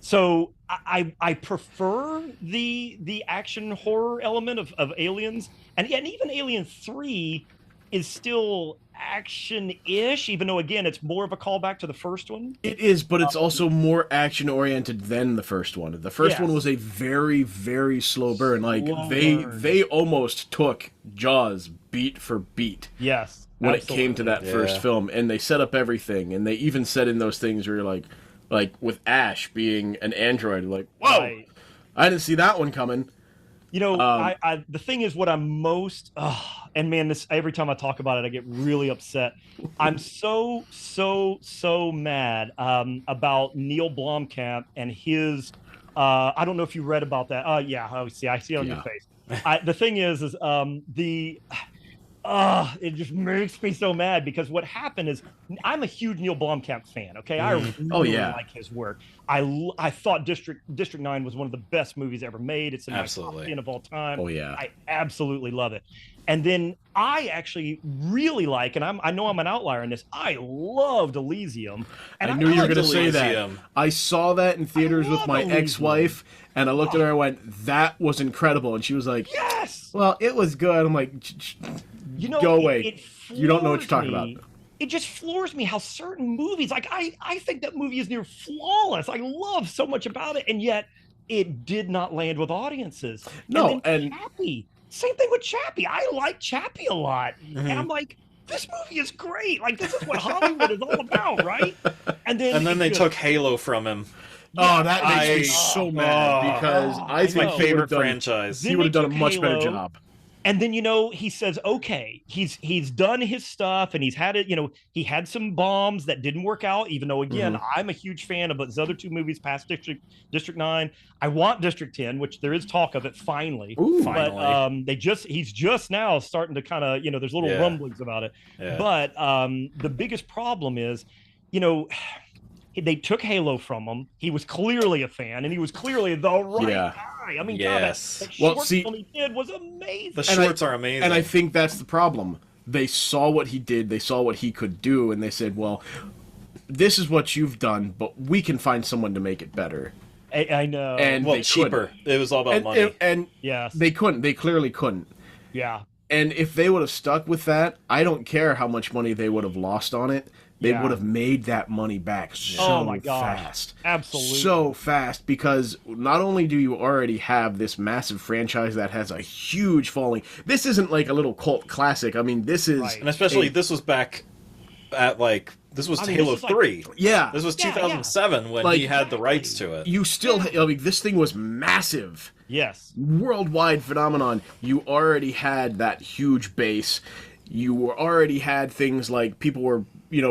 So I prefer the action horror element of Aliens, and even Alien 3 is still action-ish, even though again it's more of a callback to the first one. It is, but it's also more action-oriented than the first one. The first one was a very, very slow burn. Like they almost took Jaws beat for beat. Yes. When it came to that first film, and they set up everything, and they even said in those things where you're like with Ash being an android, like, whoa, right. I didn't see that one coming. The thing is, what I'm most, and man, this every time I talk about it, I get really upset. I'm so mad about Neil Blomkamp and his. I don't know if you read about that. I see it on your face. The thing is it just makes me so mad because what happened is I'm a huge Neil Blomkamp fan. Okay, I really like his work. I thought District 9 was one of the best movies ever made. It's in my top 10 of all time. Oh yeah, I absolutely love it. And then I actually really like, and I know I'm an outlier in this. I loved Elysium. And I knew you were going to say Elysium. that. I saw that in theaters with my ex-wife, and I looked at her and went, "That was incredible," and she was like, "Yes." Well, it was good. I'm like, go away. You don't know what you're talking about. It just floors me how certain movies, like I think that movie is near flawless. I love so much about it, and yet it did not land with audiences. No, and Chappie, same thing with Chappie. I like Chappie a lot, and I'm like, this movie is great. Like this is what Hollywood is all about, right? And then they took Halo from him. Oh, that makes me so mad because I think my favorite franchise. He would have done a much better job. And then, he says, okay, he's done his stuff and he's had it, he had some bombs that didn't work out, even though, again, I'm a huge fan of his other two movies past District 9. I want District 10, which there is talk of it finally. Ooh, but he's just now starting to kind of, there's little rumblings about it. Yeah. But the biggest problem is, they took Halo from him. He was clearly a fan, and he was clearly the right guy. I mean, God, that short film he did was amazing. The shorts are amazing. And I think that's the problem. They saw what he did, they saw what he could do, and they said, well, this is what you've done, but we can find someone to make it better. I know. And they cheaper. Couldn't. It was all about money. And they couldn't. They clearly couldn't. Yeah. And if they would have stuck with that, I don't care how much money they would have lost on it. They would have made that money back so fast. Absolutely. So fast, because not only do you already have this massive franchise that has a huge following, this isn't like a little cult classic. I mean, this is... Right. And especially, this was back at, this was Halo 3. This was 2007 when he had the rights to it. You still... I mean, this thing was massive. Yes. Worldwide phenomenon. You already had that huge base. You already had things like people were...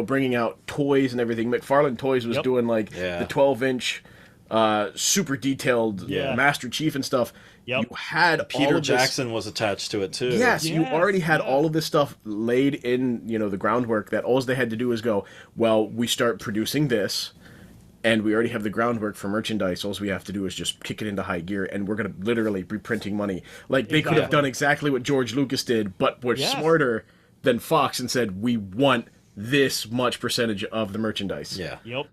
bringing out toys and everything. McFarlane Toys was doing the 12-inch, super detailed Master Chief and stuff. Yep. You had Peter Jackson was attached to it too. Yes, you already had all of this stuff laid in, the groundwork. That all they had to do was go, well, we start producing this, and we already have the groundwork for merchandise. All we have to do is just kick it into high gear, and we're going to literally be printing money. They could have done exactly what George Lucas did, but were smarter than Fox and said, we want this much percentage of the merchandise. Yeah. Yep.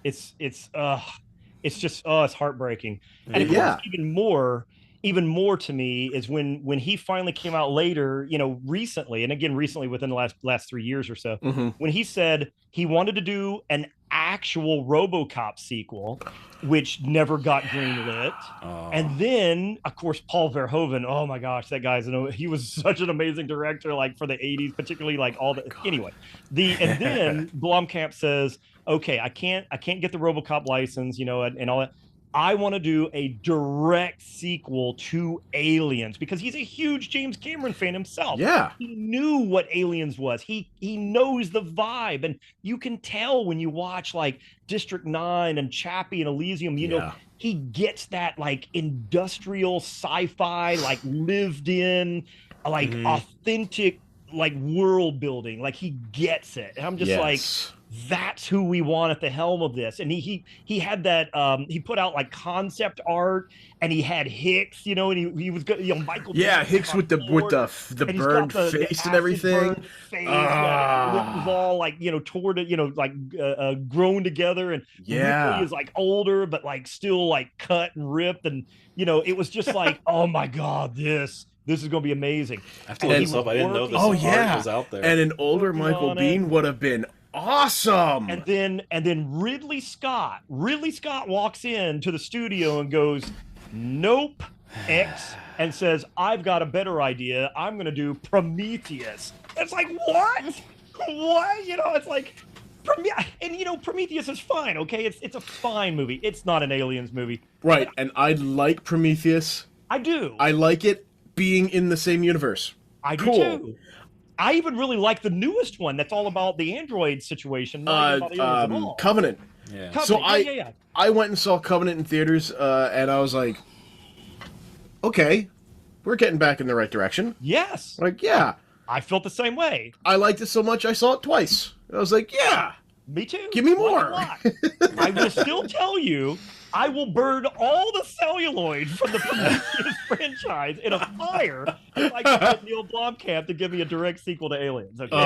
It's just it's heartbreaking. And of course, even more to me is when he finally came out later, recently, and again recently within the last 3 years or so, when he said he wanted to do an actual RoboCop sequel, which never got greenlit. And then, of course, Paul Verhoeven. Oh my gosh, that guy's he was such an amazing director, for the 80s, particularly anyway. And then Blomkamp says, okay, I can't get the RoboCop license, and all that. I want to do a direct sequel to Aliens because he's a huge James Cameron fan himself. Yeah. He knew what Aliens was. He knows the vibe. And you can tell when you watch District 9 and Chappie and Elysium, he gets that industrial sci-fi, lived in, authentic, world building. He gets it. And I'm just that's who we want at the helm of this. And he had that he put out concept art, and he had Hicks, and he was good, Michael. Yeah, Hicks with the burned face and everything. Face, it was all toward it, grown together, and Ripley is older, but still cut and ripped, and it was just oh my God, this is going to be amazing. I have to look this up. I didn't know this art was out there. And an older Michael Biehn would have been awesome. And then Ridley Scott walks into the studio and goes, nope, X, and says, I've got a better idea. I'm going to do Prometheus. It's what? What? It's and Prometheus is fine, okay? It's a fine movie. It's not an Aliens movie. Right, and I like Prometheus. I do. I like it being in the same universe. I do too. I even really like the newest one that's all about the android situation. Covenant. Yeah. Covenant. So I went and saw Covenant in theaters, and I was like, okay, we're getting back in the right direction. Yes. Yeah. I felt the same way. I liked it so much I saw it twice. I was like, yeah, Me too. give me Why more. not? I will still tell you, I will burn all the celluloid from the Prometheus franchise in a fire if I can get Neil Blomkamp to give me a direct sequel to Aliens. Okay?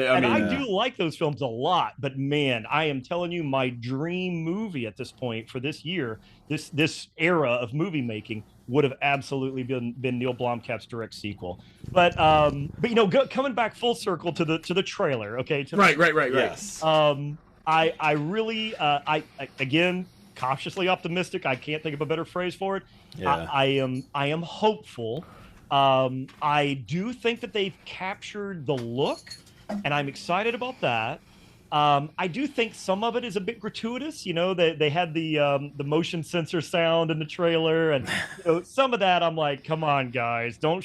I do like those films a lot, but man, I am telling you, my dream movie at this point for this year, this era of movie making, would have absolutely been Neil Blomkamp's direct sequel. But you know, coming back full circle to the trailer, okay? Right. Yes. I really, again, cautiously optimistic. I can't think of a better phrase for it. Yeah. I am hopeful. I do think that they've captured the look, and I'm excited about that. I do think some of it is a bit gratuitous. You know, they had the motion sensor sound in the trailer, and you know, some of that I'm like, come on, guys, don't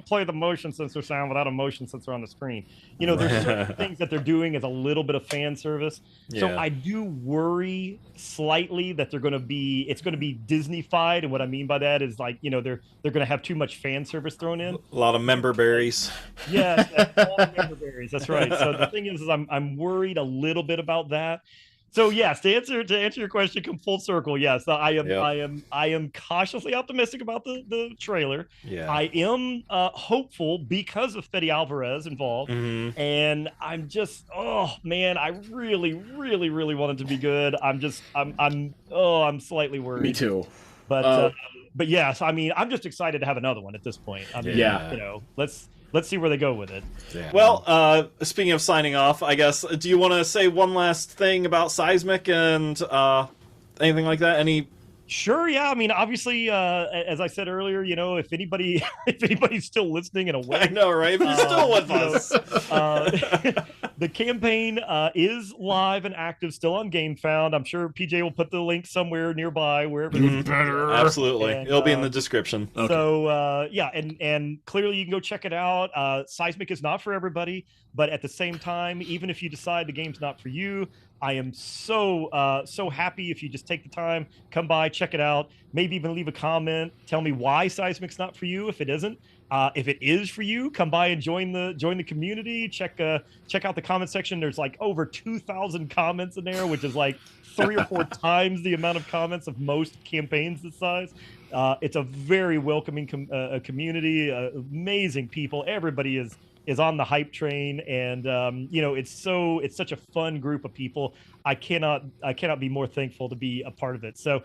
play the motion sensor sound without a motion sensor on the screen. You know, there's certain things that they're doing as a little bit of fan service. So Yeah. I do worry slightly that it's going to be Disney-fied, and what I mean by that is, like, you know, they're going to have too much fan service thrown in. A lot of member berries. Yes, all the member berries. That's right. So the thing is I'm worried a little bit about that. So yes, to answer your question, come full circle. Yes, I am cautiously optimistic about the trailer. Yeah. I am hopeful because of Fede Alvarez involved, Mhm. and I'm just, oh man, I really want it to be good. I'm slightly worried. Me too. But yes, I mean, I'm just excited to have another one at this point. I mean, Yeah. you know, let's see where they go with it. Yeah. Well, speaking of signing off, I guess, do you want to say one last thing about Seismic and anything like that? Any? Sure, yeah. I mean, obviously, as I said earlier, you know, if anybody's still listening and I awake, know, right? But you're still with you know, us. the campaign is live and active, still on GameFound. I'm sure PJ will put the link somewhere nearby, wherever. Mhm. Absolutely, And, it'll be in the description. So yeah, and clearly you can go check it out. Seismic is not for everybody, but at the same time, even if you decide the game's not for you, I am so happy if you just take the time, come by, check it out, maybe even leave a comment, tell me why Seismic's not for you if it isn't. If it is for you, come by and join the community. Check out the comment section. There's like over 2,000 comments in there, which is like 3 or 4 times the amount of comments of most campaigns this size. It's a very welcoming community, amazing people. Everybody is on the hype train, and you know, it's such a fun group of people. I cannot be more thankful to be a part of it. So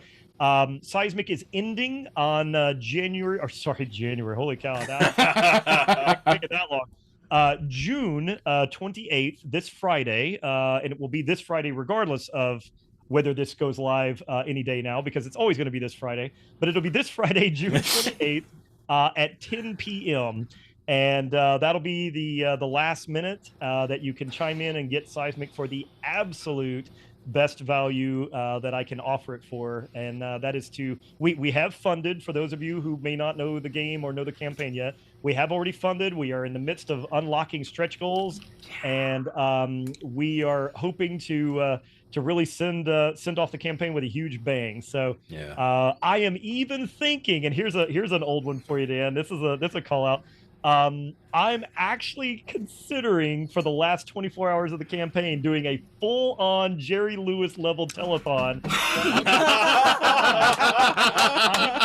Seismic is ending on January. Holy cow, that make it that long. June 28th, this Friday, and it will be this Friday regardless of whether this goes live any day now, because it's always going to be this Friday. But it'll be this Friday, June 28th, at 10 p.m. And that'll be the last minute that you can chime in and get Seismic for the absolute best value that I can offer it for. And that is we have funded, for those of you who may not know the game or know the campaign yet, we have already funded. We are in the midst of unlocking stretch goals, and we are hoping to really send off the campaign with a huge bang. So Yeah. I am even thinking, and here's an old one for you, Dan. This is a call out. I'm actually considering, for the last 24 hours of the campaign, doing a full-on Jerry Lewis level telethon. I'm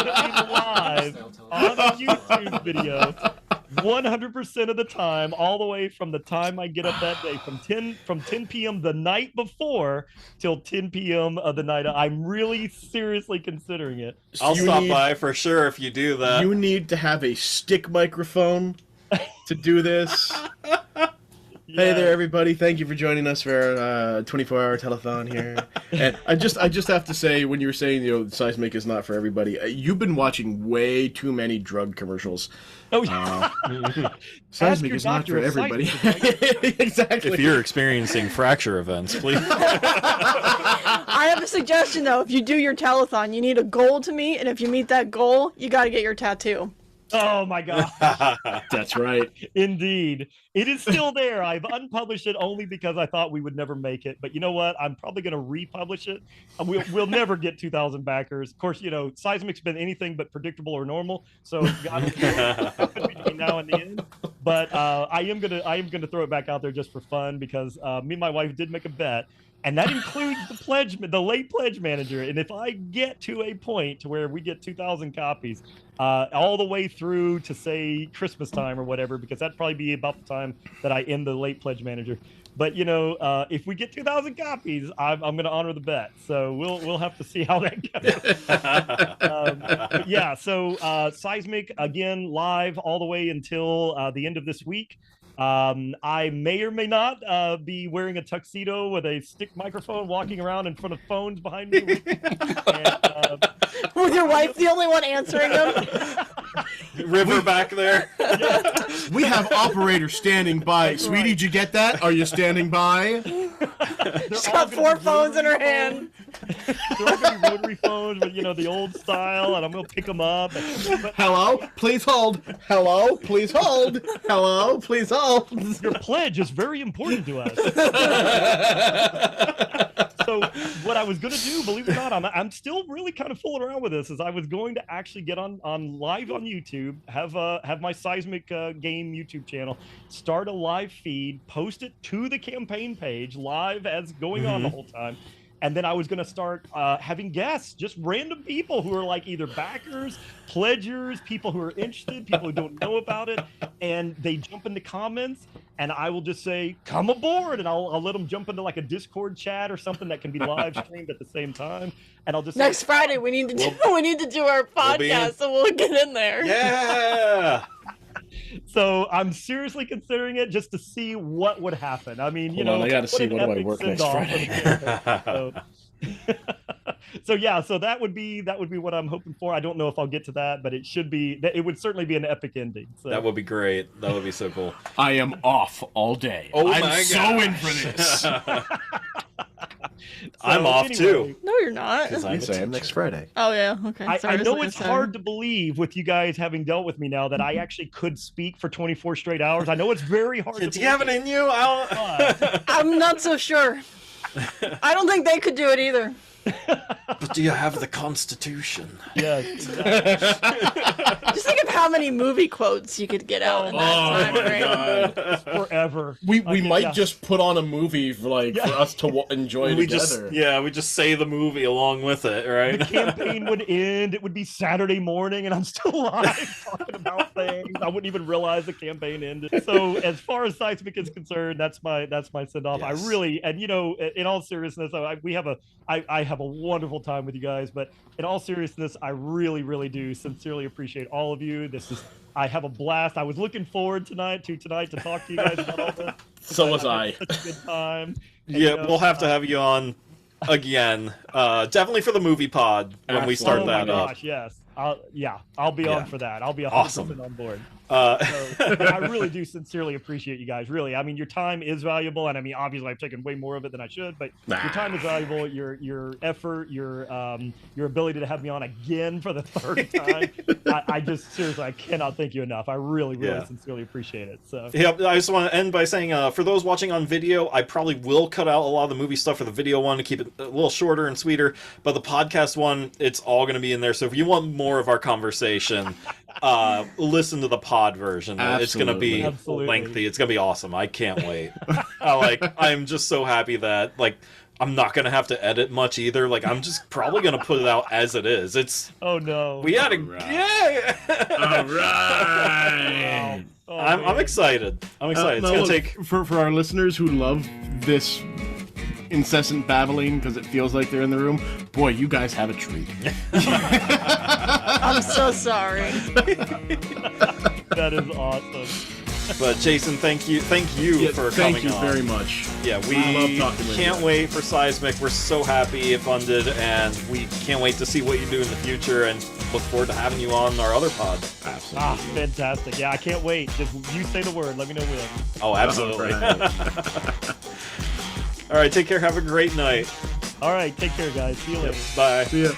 going to be live on a YouTube video 100% of the time, all the way from the time I get up that day, from 10 p.m. the night before till 10 p.m. of the night. I'm really seriously considering it. I'll stop by for sure if you do that. You need to have a stick microphone to do this. Hey there, everybody! Thank you for joining us for our 24-hour telethon here. And I just have to say, when you were saying, you know, Seismic is not for everybody, you've been watching way too many drug commercials. Oh yeah. Seismic your is not doctor for if everybody. Seismic Exactly. If you're experiencing fracture events, please. I have a suggestion though. If you do your telethon, you need a goal to meet, and if you meet that goal, you got to get your tattoo. Oh my god. That's right. Indeed. It is still there. I've unpublished it only because I thought we would never make it. But you know what? I'm probably going to republish it. We'll never get 2,000 backers. Of course, you know, Seismic's been anything but predictable or normal. So God, between now and the end. But I am gonna throw it back out there just for fun because me and my wife did make a bet, and that includes the late pledge manager. And if I get to a point to where we get 2,000 copies, all the way through to say Christmas time or whatever, because that'd probably be about the time that I end the late pledge manager. But if we get 2,000 copies, I'm going to honor the bet. So we'll have to see how that goes. Yeah. So Seismic again live all the way until the end of this week. I may or may not be wearing a tuxedo with a stick microphone, walking around in front of phones behind me. With your wife the only one answering them? River back there. We have operators standing by. Sweetie, did you get that? Are you standing by? She's got 4 phones in her hand. They're all gonna be rotary phones, but the old style, and I'm gonna pick them up. Hello, please hold. Hello, please hold. Hello, please hold. Your pledge is very important to us. So what I was going to do, believe it or not, I'm still really kind of fooling around with this, is I was going to actually get on live on YouTube, have my Seismic game YouTube channel, start a live feed, post it to the campaign page live as going on the whole time. And then I was going to start having guests, just random people who are like either backers, pledgers, people who are interested, people who don't know about it. And they jump in the comments and I will just say, come aboard. And I'll let them jump into like a Discord chat or something that can be live streamed at the same time. And I'll just Next say, Friday, we need to do our podcast, so we'll get in there. Yeah. So I'm seriously considering it just to see what would happen. I mean, Hold on, I gotta see, what do I work next Friday? So yeah, so that would be what I'm hoping for. I don't know if I'll get to that, but it would certainly be an epic ending. So. That would be great. That would be so cool. I am off all day. Oh I'm my so gosh. in for this. I'm off too. No, you're not. Yes, I am next Friday. Oh, yeah. Okay. I know it's hard to believe with you guys having dealt with me now that I actually could speak for 24 straight hours. I know it's very hard to Do you have it in you? I'm not so sure. I don't think they could do it either. But do you have the Constitution? Yes. Just think of how many movie quotes you could get out in that time frame. Forever. We might just put on a movie for us to enjoy We together. we just say the movie along with it, right? The campaign would end. It would be Saturday morning, and I'm still live talking about things. I wouldn't even realize the campaign ended. So, as far as Seismic is concerned, that's my send off. Yes. I really, and in all seriousness, I have a wonderful time with you guys. But in all seriousness, I really, really do sincerely appreciate all of you. I have a blast. I was looking forward tonight to talk to you guys about all this. So was I. Such a good time. And, Yeah, we'll have to have you on again. Definitely for the movie pod when we start that Oh my up. gosh, yes. I'll be on for that. I'll be 100% Awesome. on board. I really do sincerely appreciate you guys. Really, I mean, your time is valuable, and I mean, obviously, I've taken way more of it than I should. But your time is valuable. Your effort, your ability to have me on again for the 3rd time. I just seriously, I cannot thank you enough. I really, really sincerely appreciate it. So Yeah, I just want to end by saying, for those watching on video, I probably will cut out a lot of the movie stuff for the video one to keep it a little shorter and sweeter. But the podcast one, it's all going to be in there. So if you want more of our conversation, listen to the pod version. It's going to be lengthy. It's going to be awesome. I can't wait. I'm just so happy that I'm not going to have to edit much either. I'm just probably going to put it out as it is. oh no, We had a Right. All right. Oh, I'm excited. I'm excited. It's No, going to look, take. for our listeners who love this incessant babbling because it feels like they're in the room. Boy, you guys have a treat. I'm so sorry. That is awesome. But Jason, thank you for coming Thank you on. very much. Yeah, I we love talking with can't you. wait for Seismic. We're so happy it funded, and we can't wait to see what you do in the future, and look forward to having you on our other pod. Absolutely. Fantastic. Yeah, I can't wait. Just you say the word. Let me know when. Oh, absolutely. Right. All right, take care. Have a great night. All right, take care, guys. See you later. Bye. See ya.